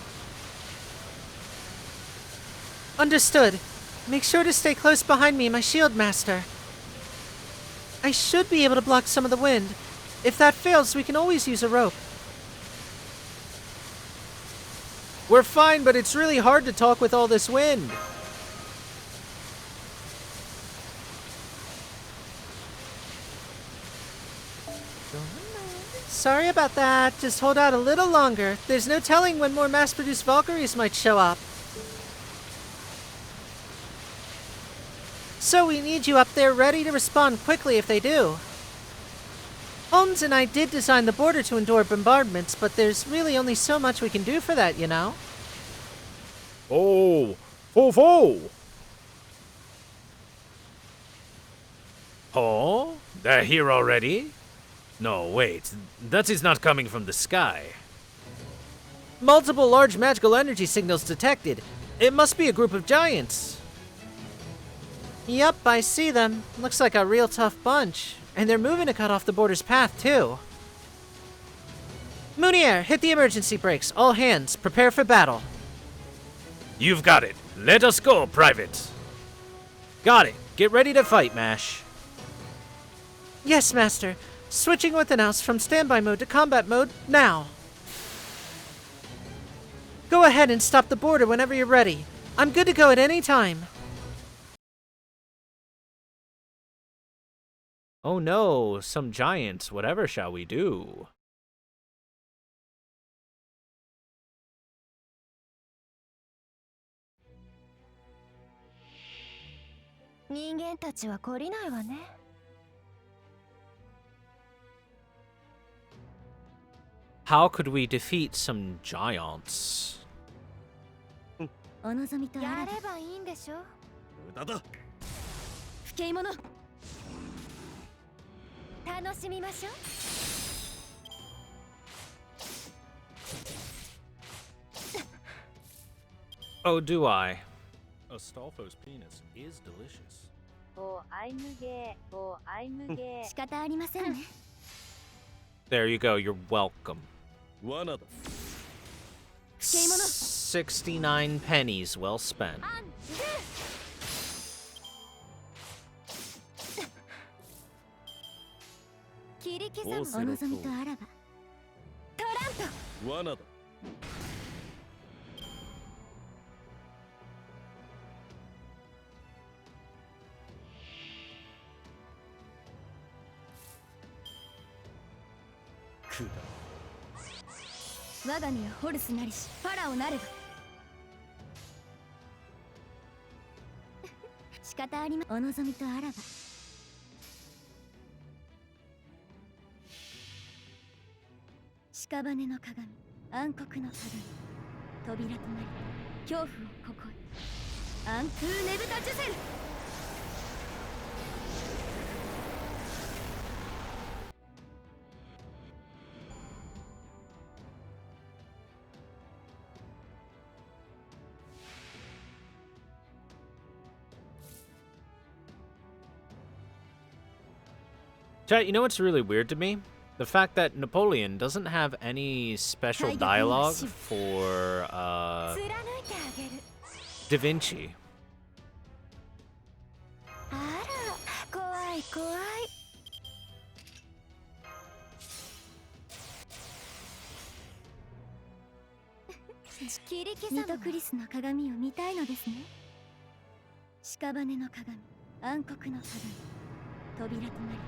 Speaker 2: Understood. Make sure to stay close behind me, my shield master. I should be able to block some of the wind. If that fails, we can always use a rope.
Speaker 1: We're fine, but it's really hard to talk with all this wind.
Speaker 2: Sorry about that. Just hold out a little longer. There's no telling when more mass-produced Valkyries might show up. So we need you up there ready to respond quickly if they do. Holmes and I did design the border to endure bombardments, but there's really only so much we can do for that, you know?
Speaker 3: Oh! Ho ho!
Speaker 1: Oh? They're here already? No, wait. That is not coming from the sky. Multiple large magical energy signals detected. It must be a group of giants.
Speaker 2: Yep, I see them. Looks like a real tough bunch. And they're moving to cut off the border's path, too. Munier, hit the emergency brakes. All hands, prepare for battle.
Speaker 1: You've got it. Let us go, Private. Got it. Get ready to fight, Mash.
Speaker 2: Yes, Master. Switching orthonautes from standby mode to combat mode, now. Go ahead and stop the border whenever you're ready. I'm good to go at any time.
Speaker 1: Oh no, some giants. Whatever shall we do? How could we defeat some giants?
Speaker 6: お望みとあらば
Speaker 5: やればいいんでしょ。
Speaker 4: 無駄だ。
Speaker 6: 不敬者。
Speaker 5: 楽しみましょう。
Speaker 1: Oh, do I? Astolfo's penis is delicious.
Speaker 5: おあいむげー、おあいむげー。
Speaker 6: 仕方ありませんね。
Speaker 1: There you go, you're welcome.
Speaker 4: 罠だ。
Speaker 6: 不敬者。
Speaker 1: 69 pennies well spent.
Speaker 5: アンドゥ。切り刻む。
Speaker 6: お望みとあらば。
Speaker 5: トラント。
Speaker 4: 罠だ。くだ。
Speaker 6: 我が身はホルスなりしファラオなれば。仕方ありまお望みとあらば。屍の鏡、暗黒の鏡、扉となり恐怖をここへ。アントゥーネブタジュセル。
Speaker 1: Chat, you know what's really weird to me? The fact that Napoleon doesn't have any special dialogue for
Speaker 5: 貫いてあげる。
Speaker 1: Da Vinci.
Speaker 5: あら、怖い怖い。切り刻む。
Speaker 6: ミトクリスの鏡を見たいのですね。屍の鏡、暗黒の鏡、扉となり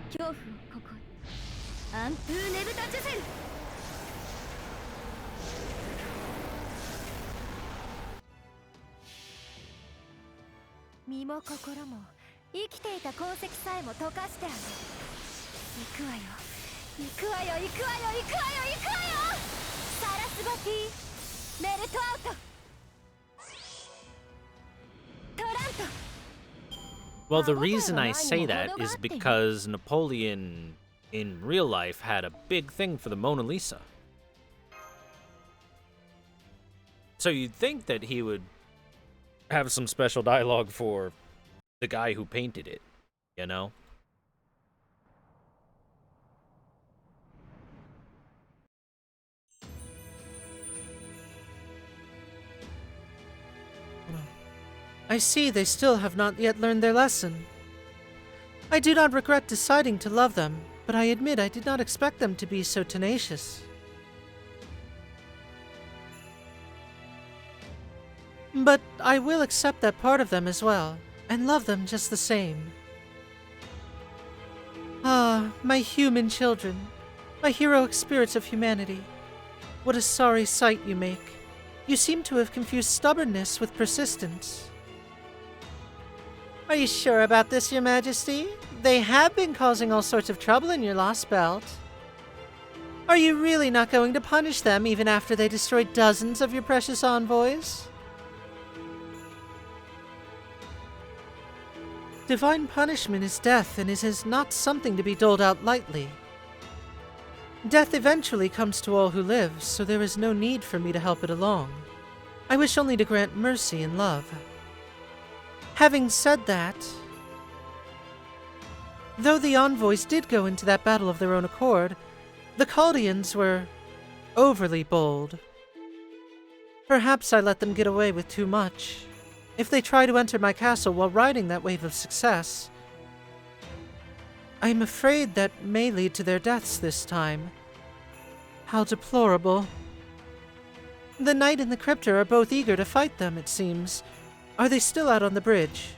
Speaker 6: 恐怖をここへ。アントゥーネブタジュセル。
Speaker 5: 身も心も生きていた痕跡さえも溶かしてあげる。行くわよ行くわよ行くわよ行くわよ行くわよ。サラスバティメルトアウト。トラント。
Speaker 1: Well, the reason I say that is because Napoleon in real life had a big thing for the Mona Lisa. So you'd think that he would have some special dialogue for the guy who painted it, you know?
Speaker 2: I see they still have not yet learned their lesson. I do not regret deciding to love them, but I admit I did not expect them to be so tenacious. But I will accept that part of them as well, and love them just the same. Ah, my human children, my heroic spirits of humanity. What a sorry sight you make. You seem to have confused stubbornness with persistence. Are you sure about this, Your Majesty? They have been causing all sorts of trouble in your Lostbelt. Are you really not going to punish them even after they destroyed dozens of your precious envoys? Divine punishment is death, and it is not something to be doled out lightly. Death eventually comes to all who live, so there is no need for me to help it along. I wish only to grant mercy and love. Having said that, though the envoys did go into that battle of their own accord, the Chaldeans were overly bold. Perhaps I let them get away with too much. If they try to enter my castle while riding that wave of success, I am afraid that may lead to their deaths this time. How deplorable. The knight and the cryptor are both eager to fight them, it seems. Are they still out on the bridge?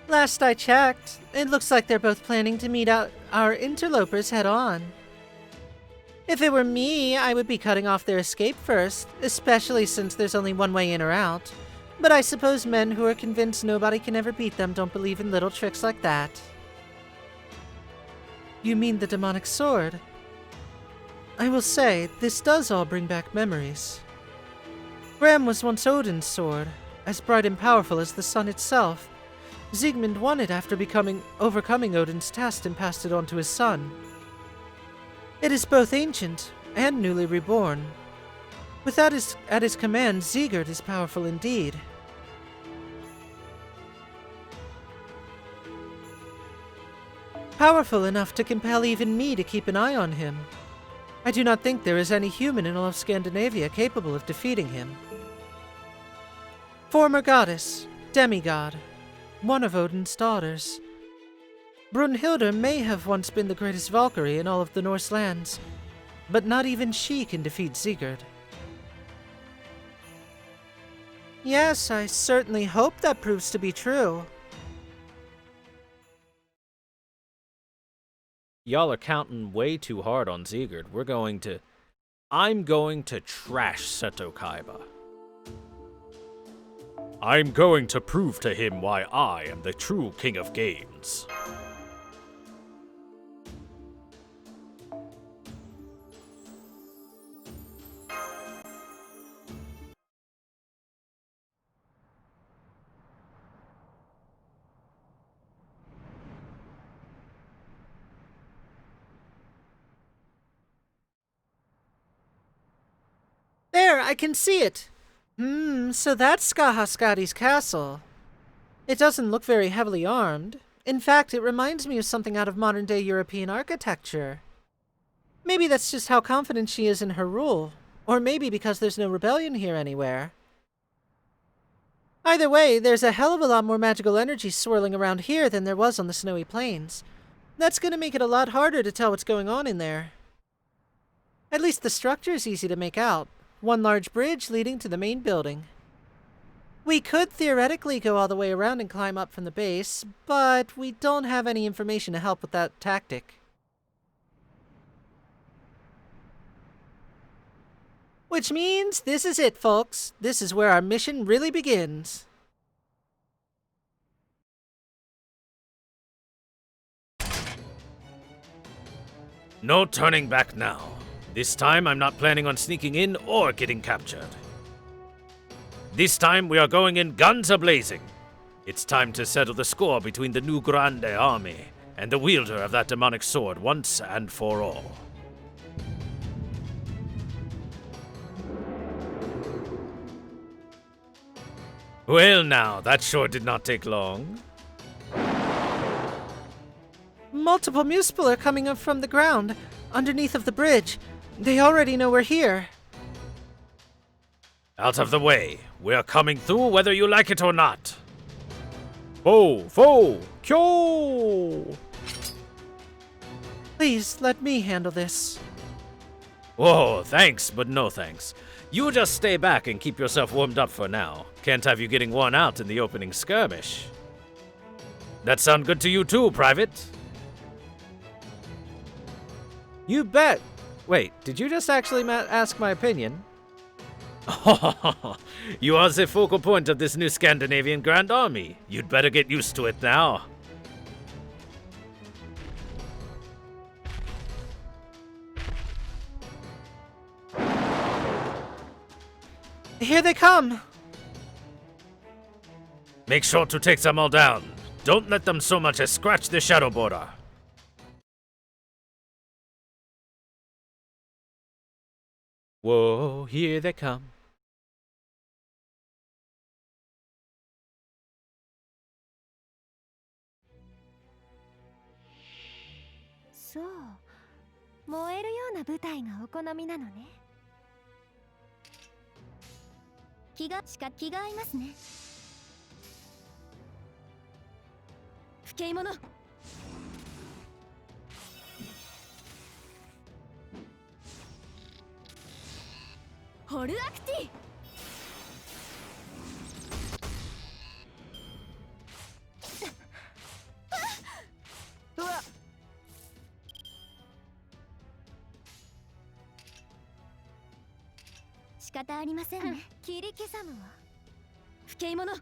Speaker 2: Last I checked, it looks like they're both planning to meet our interlopers head-on. If it were me, I would be cutting off their escape first, especially since there's only one way in or out. But I suppose men who are convinced nobody can ever beat them don't believe in little tricks like that. You mean the demonic sword? I will say, this does all bring back memories. Gram was once Odin's sword, as bright and powerful as the sun itself. Siegmund won it after overcoming Odin's test and passed it on to his son. It is both ancient and newly reborn. With that at his command, Sigurd is powerful indeed. Powerful enough to compel even me to keep an eye on him. I do not think there is any human in all of Scandinavia capable of defeating him. Former goddess, demigod, one of Odin's daughters. Brunhilde may have once been the greatest Valkyrie in all of the Norse lands, but not even she can defeat Sigurd. Yes, I certainly hope that proves to be true.
Speaker 1: Y'all are counting way too hard on Sigurd. I'm going to trash Seto Kaiba.
Speaker 3: I'm going to prove to him why I am the true king of games.
Speaker 2: There, I can see it! So that's Skahaskadi's castle. It doesn't look very heavily armed. In fact, it reminds me of something out of modern-day European architecture. Maybe that's just how confident she is in her rule. Or maybe because there's no rebellion here anywhere. Either way, there's a hell of a lot more magical energy swirling around here than there was on the snowy plains. That's gonna make it a lot harder to tell what's going on in there. At least the structure's easy to make out. One large bridge leading to the main building. We could theoretically go all the way around and climb up from the base, but we don't have any information to help with that tactic. Which means this is it, folks. This is where our mission really begins.
Speaker 3: No turning back now. This time, I'm not planning on sneaking in or getting captured. This time, we are going in guns a-blazing. It's time to settle the score between the new Grande army and the wielder of that demonic sword once and for all. Well now, that sure did not take long.
Speaker 2: Multiple Muspel are coming up from the ground, underneath of the bridge. They already know we're here.
Speaker 3: Out of the way. We are coming through whether you like it or not.
Speaker 1: Foe, kyo!
Speaker 2: Please, let me handle this.
Speaker 3: Whoa, thanks, but no thanks. You just stay back and keep yourself warmed up for now. Can't have you getting worn out in the opening skirmish. That sound good to you too, Private?
Speaker 1: You bet. Wait, did you just actually ask my opinion?
Speaker 3: You are the focal point of this new Scandinavian Grand Army. You'd better get used to it now.
Speaker 2: Here they come!
Speaker 3: Make sure to take them all down. Don't let them so much as scratch the shadow border.
Speaker 1: Whoa, here they come.
Speaker 5: そう、燃えるような舞台がお好みなのね。気が合いますね。不敬者。ホルアクティ。うわっ。仕方ありませんね。切り刻むわ。不敬者。ト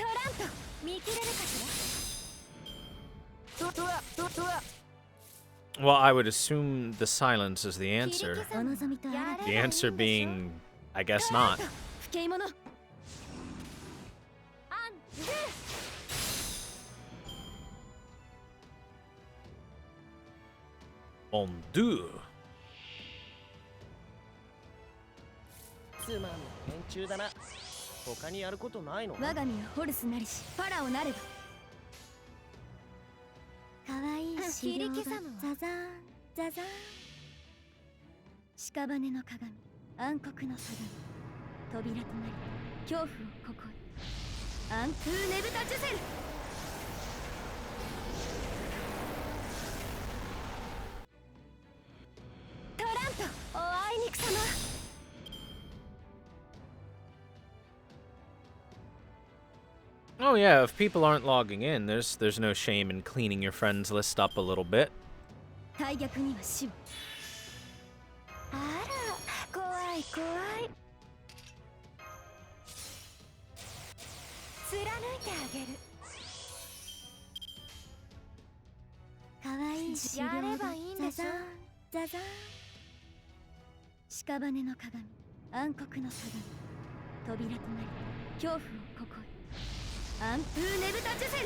Speaker 5: ランプ見切れるかしら。
Speaker 1: Well, I would assume the silence is the answer.
Speaker 6: お望みとあらば
Speaker 1: The answer being, I guess not.
Speaker 6: 不敬者
Speaker 1: Bon Dieu.
Speaker 4: つまんの連中だな。他にやることないの？
Speaker 6: 我が身はホルスなりしファラオなればかわいい資料がザザーンザザーン屍の鏡暗黒の鏡扉となり恐怖をここへアンプーネブタジュゼルトラントおあいにくさま
Speaker 1: Oh yeah, if people aren't logging in, there's no shame in cleaning your friends list up a little bit.
Speaker 6: 大逆には死を
Speaker 5: あら怖い怖い貫いてあげる
Speaker 6: かわいい資料が
Speaker 5: やればいいんでしょ
Speaker 6: ザザーンザザーン屍の鏡暗黒の鏡扉となり恐怖をここへアンプーネブタジュゼル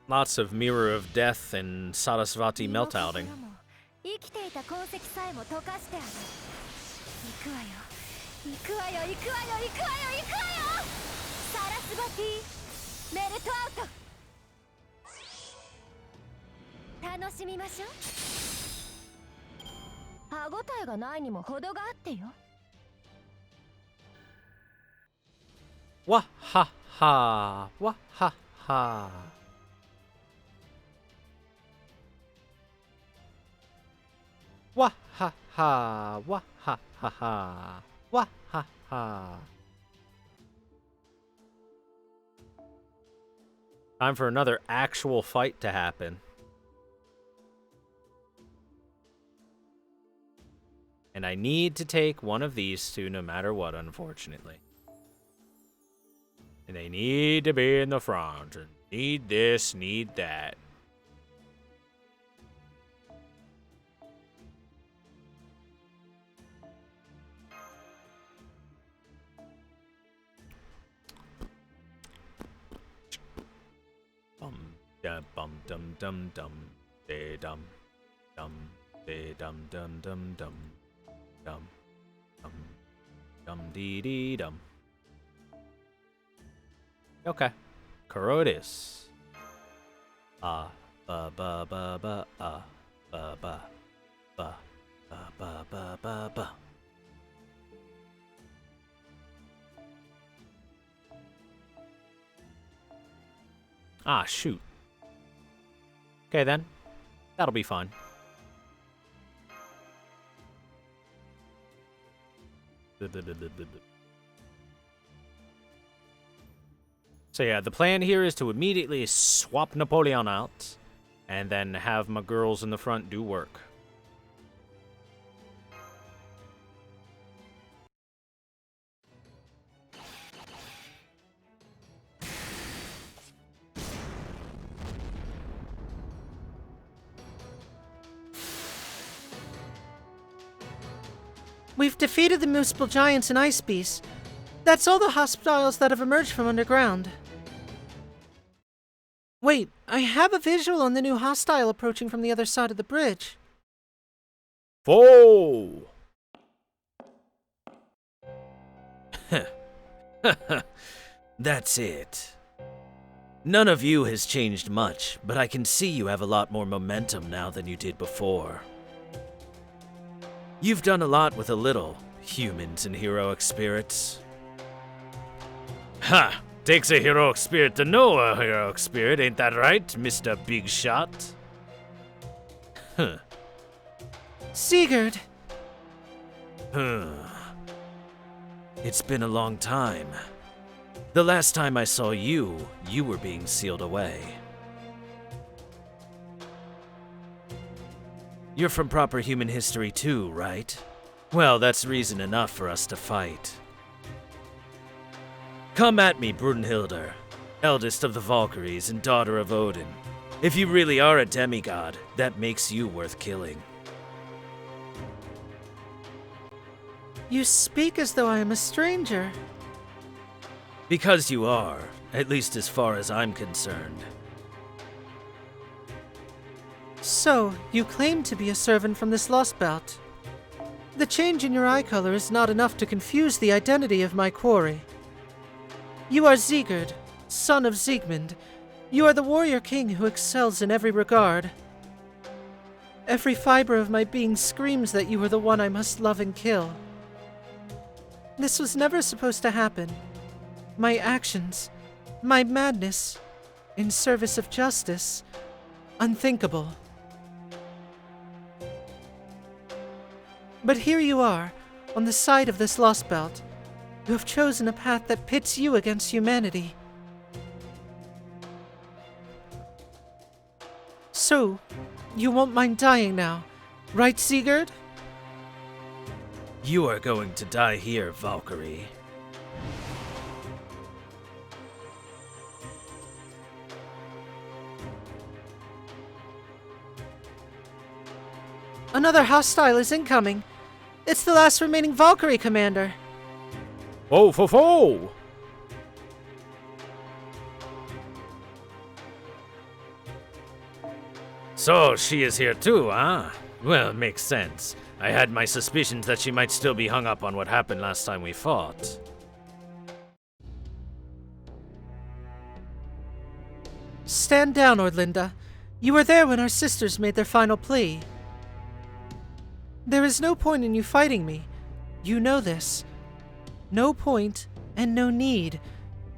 Speaker 1: Lots of Mirror of Death and Sarasvati
Speaker 5: 身も
Speaker 1: meltouting.
Speaker 5: 心も生きていた痕跡さえも溶かしてあげる行くわよ行くわよ行くわよ行くわよ行くわよサラスバティメルトアウト楽しみましょう歯ごたえがないにも程があってよ
Speaker 1: Wah ha ha, wah ha ha. Wah ha ha, wah ha ha ha, wah ha ha. Time for another actual fight to happen. And I need to take one of these two no matter what, unfortunately. And they need to be in the front. And need this, need that. Bum dum dum dum de dum dum de dum dum dum dum dum dum dum dee dee dum. Okay, Kuro it is. Ba ba ba ba ba ba ba ba ba ba ba ba ba. Ah, shoot. Okay then, that'll be fine. So yeah, the plan here is to immediately swap Napoleon out, and then have my girls in the front do work.
Speaker 2: We've defeated the Municipal Giants and Ice Beasts. That's all the hostiles that have emerged from underground. Wait, I have a visual on the new hostile approaching from the other side of the bridge.
Speaker 1: Whoa!
Speaker 7: That's it. None of you has changed much, but I can see you have a lot more momentum now than you did before. You've done a lot with a little, humans and heroic spirits.
Speaker 3: Ha! Takes a heroic spirit to know a heroic spirit, ain't that right, Mr. Big Shot?
Speaker 7: Huh.
Speaker 2: Sigurd!
Speaker 7: It's been a long time. The last time I saw you, you were being sealed away. You're from proper human history too, right? Well, that's reason enough for us to fight. Come at me, Brunhilde, eldest of the Valkyries and daughter of Odin. If you really are a demigod, that makes you worth killing.
Speaker 2: You speak as though I am a stranger.
Speaker 7: Because you are, at least as far as I'm concerned.
Speaker 2: So, you claim to be a servant from this Lostbelt. The change in your eye color is not enough to confuse the identity of my quarry. You are Sigurd, son of Siegmund. You are the warrior king who excels in every regard. Every fiber of my being screams that you are the one I must love and kill. This was never supposed to happen. My actions, my madness, in service of justice, unthinkable. But here you are, on the side of this Lostbelt. You have chosen a path that pits you against humanity. So, you won't mind dying now, right, Sigurd?
Speaker 7: You are going to die here, Valkyrie.
Speaker 2: Another hostile is incoming. It's the last remaining Valkyrie commander.
Speaker 3: Whoa, fo, fo!
Speaker 1: So she is here too, huh? Well, it makes sense. I had my suspicions that she might still be hung up on what happened last time we fought.
Speaker 2: Stand down, Orlinda. You were there when our sisters made their final plea. There is no point in you fighting me. You know this. No point and no need.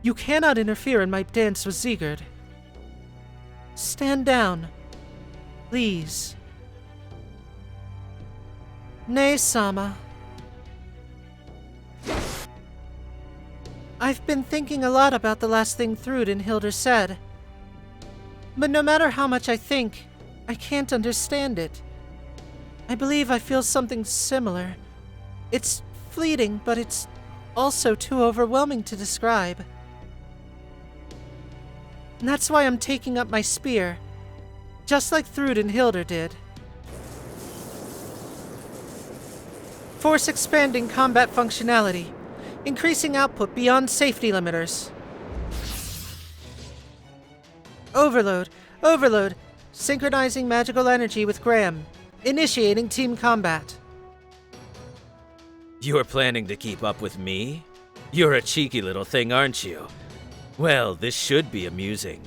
Speaker 2: You cannot interfere in my dance with Sigurd. Stand down. Please. Nay, Sama. I've been thinking a lot about the last thing Thrud and Hildur said. But no matter how much I think, I can't understand it. I believe I feel something similar. It's fleeting, but it's also too overwhelming to describe. And that's why I'm taking up my spear, just like Thrud and Hildur did. Force expanding combat functionality, increasing output beyond safety limiters. Overload, overload, synchronizing magical energy with Graham, initiating team combat.
Speaker 7: You're planning to keep up with me? You're a cheeky little thing, aren't you? Well, this should be amusing.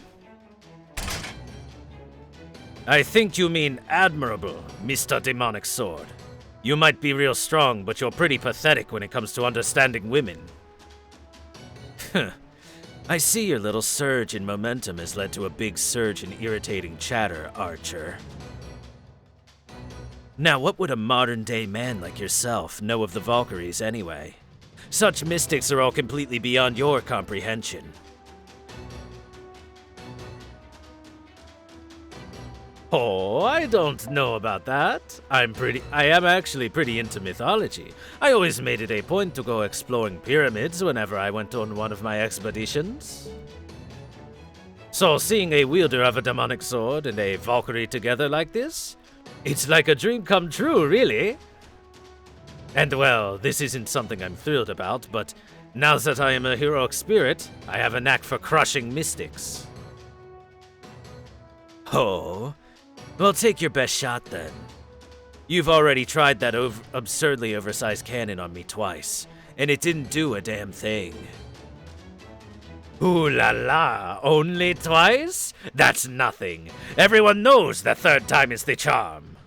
Speaker 1: I think you mean admirable, Mr. Demonic Sword. You might be real strong, but you're pretty pathetic when it comes to understanding women.
Speaker 7: I see your little surge in momentum has led to a big surge in irritating chatter, Archer. Now, what would a modern-day man like yourself know of the Valkyries anyway? Such mystics are all completely beyond your comprehension.
Speaker 1: Oh, I don't know about that. I am actually pretty into mythology. I always made it a point to go exploring pyramids whenever I went on one of my expeditions. So seeing a wielder of a demonic sword and a Valkyrie together like this, it's like a dream come true, really. And well, this isn't something I'm thrilled about, but now that I am a heroic spirit, I have a knack for crushing mystics.
Speaker 7: Oh? Well, take your best shot then. You've already tried that absurdly oversized cannon on me twice, and it didn't do a damn thing.
Speaker 1: Ooh la la, only twice? That's nothing. Everyone knows the third time is the charm.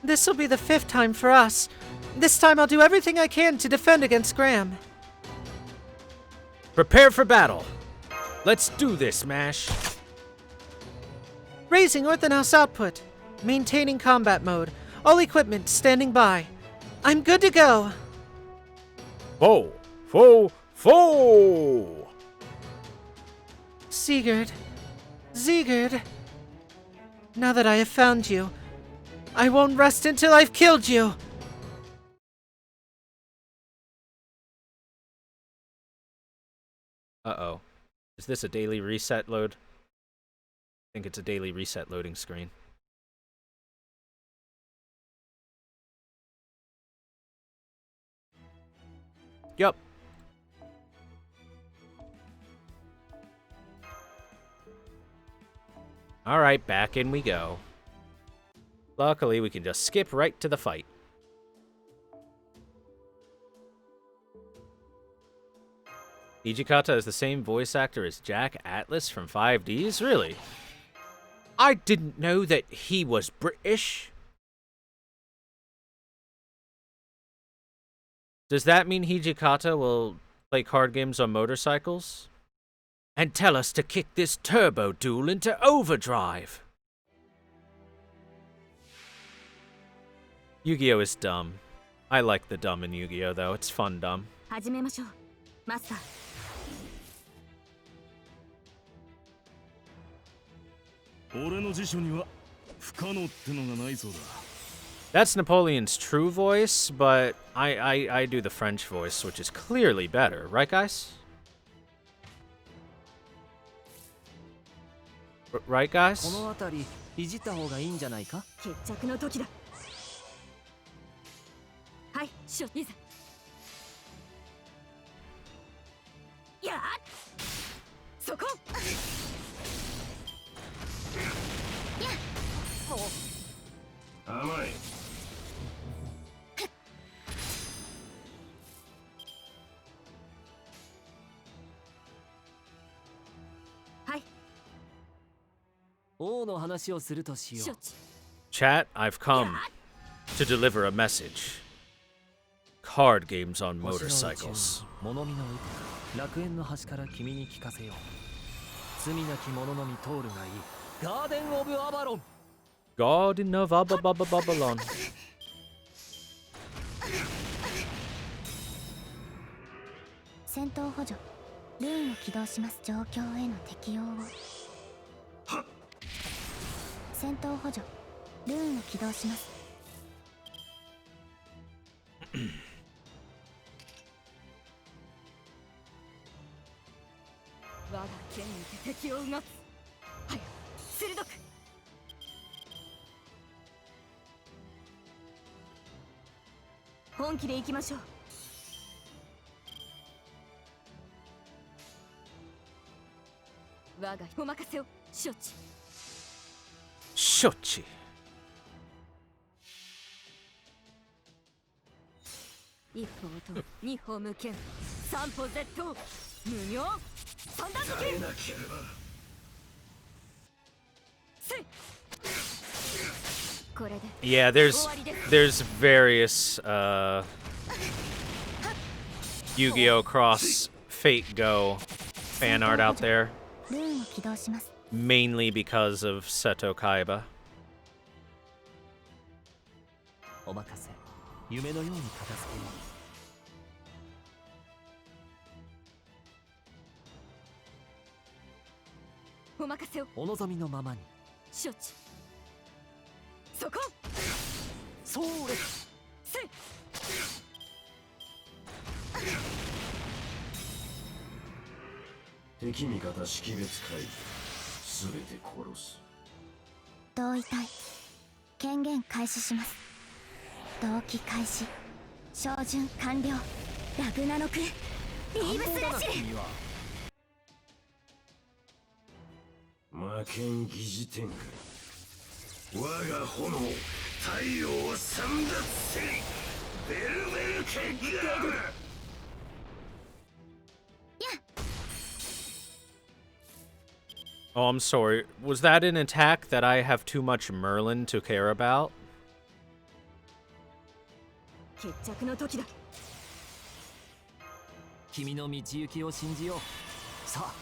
Speaker 2: This'll be the 5th time for us. This time I'll do everything I can to defend against Graham.
Speaker 1: Prepare for battle. Let's do this, Mash.
Speaker 2: Raising Orthonaut's output. Maintaining combat mode. All equipment standing by. I'm good to go.
Speaker 3: Foe! Foe! Foe!
Speaker 2: Sigurd. Sigurd. Now that I have found you, I won't rest until I've killed you.
Speaker 1: Is this a daily reset load? I think it's a daily reset loading screen. Yup. Alright, back in we go. Luckily, we can just skip right to the fight. Hijikata is the same voice actor as Jack Atlas from 5Ds? Really? I didn't know that he was British. Does that mean Hijikata will play card games on motorcycles? And tell us to kick this turbo duel into overdrive. Yu-Gi-Oh! Is dumb. I like the dumb in Yu-Gi-Oh! Though. It's fun dumb.
Speaker 6: 始めましょうマスター
Speaker 4: 俺の辞書には不可能ってのがないそうだ。
Speaker 1: That's Napoleon's true voice, but I do the French voice, which is clearly better. Right, guys? Right, guys?
Speaker 8: この辺りいじった方がいいんじゃないか。
Speaker 6: 決着の時だはいしょいざやっそこやっ
Speaker 4: 甘い。
Speaker 6: はい
Speaker 8: 王の話をするとしよう。
Speaker 6: 承知
Speaker 1: Chat, I've come to deliver a message. Card games on
Speaker 8: 星の宇宙
Speaker 1: motorcycles.
Speaker 8: 物見の歌楽園の端から君に聞かせよう。罪なき者のみ通るがいい。ガーデン・オブ・アバロン。
Speaker 1: Garden of Babylon.
Speaker 6: 戦闘補助ルーンを起動します状況への適用を戦闘補助ルーンを起動します我が剣にて敵をうがつはい鋭く本気で行きましょう我がお任せを承知
Speaker 1: Shochi.
Speaker 6: 一歩と二歩無剣三歩絶倒無妙三段突きせいこれで
Speaker 1: Yeah, there's various Yu-Gi-Oh! Cross Fate Go fan art out there,
Speaker 6: ルーンを起動します
Speaker 1: mainly because of Seto Kaiba.
Speaker 8: お任せ。夢のように片付けよう。
Speaker 6: お任せを
Speaker 8: お望みのままに。
Speaker 6: 承知そこ
Speaker 8: それ。
Speaker 6: せい
Speaker 4: 敵味方識別解除。すべて殺す。
Speaker 6: 同意体権限開始します同期開始照準完了ラグナのクレリーブスレシル
Speaker 8: 君は。
Speaker 4: 魔剣疑似天下。我が炎太陽を散奪せい。ベルベルケガー。
Speaker 1: Oh, I'm sorry. Was that an attack that I have too much Merlin to care about?
Speaker 6: 決着の時だ
Speaker 8: 君の道行きを信じよう。さあ、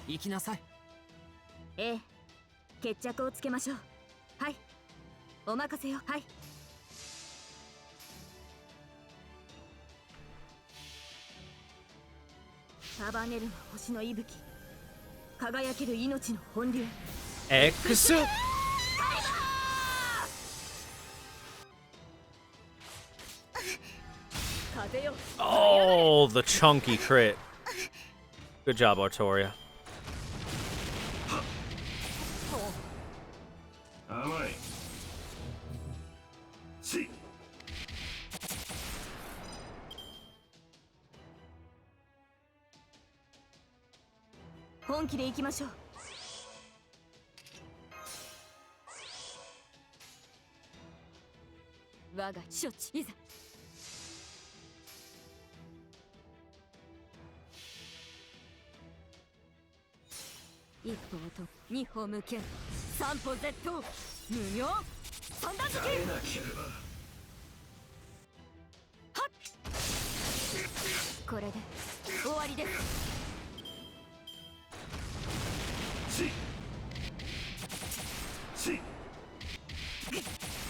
Speaker 8: 行きなさい。
Speaker 6: ええ決着をつけましょうはいお任せよはい束ねるの星の息吹輝ける命の本流
Speaker 1: X.
Speaker 6: 風よ
Speaker 1: Oh, the chunky crit. Good job, Artoria.
Speaker 6: 本気で行きましょう。我が処置いざ。一歩と二歩向け三歩絶倒無名三段突き。
Speaker 4: 耐えなければ
Speaker 6: これで終わりです。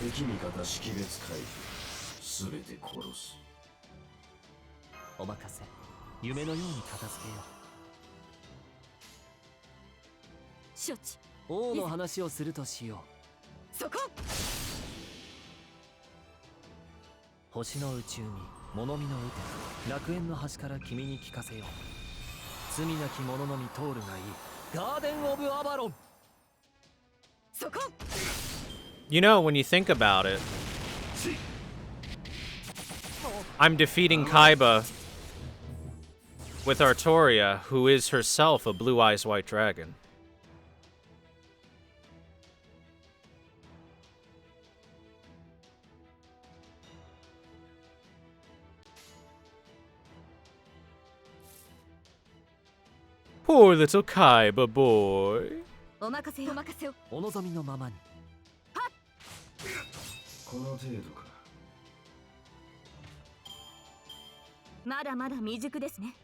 Speaker 4: 敵味方識別回避すべて殺す。
Speaker 8: お任せ。夢のように片付けよ
Speaker 6: 処置。
Speaker 8: う。王の話をするとしよう。
Speaker 6: そこ。
Speaker 8: 星の宇宙に物見の打て楽園の端から君に聞かせよう。罪なき者のみ通るがいいガーデン・オブ・アバロン。
Speaker 6: そこ。
Speaker 1: You know, when you think about it, I'm defeating Kaiba with Artoria, who is herself a Blue Eyes White Dragon. Poor little Kaiba boy.
Speaker 6: お任せよ。お任せよ。
Speaker 8: お望みのままに。
Speaker 4: この程度か。
Speaker 6: まだまだ未熟ですね。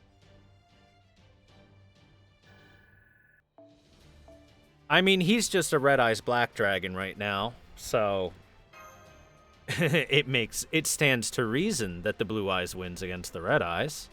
Speaker 1: I mean, he's just a Red Eyes Black Dragon right now, so it stands to reason that the Blue Eyes wins against the Red Eyes.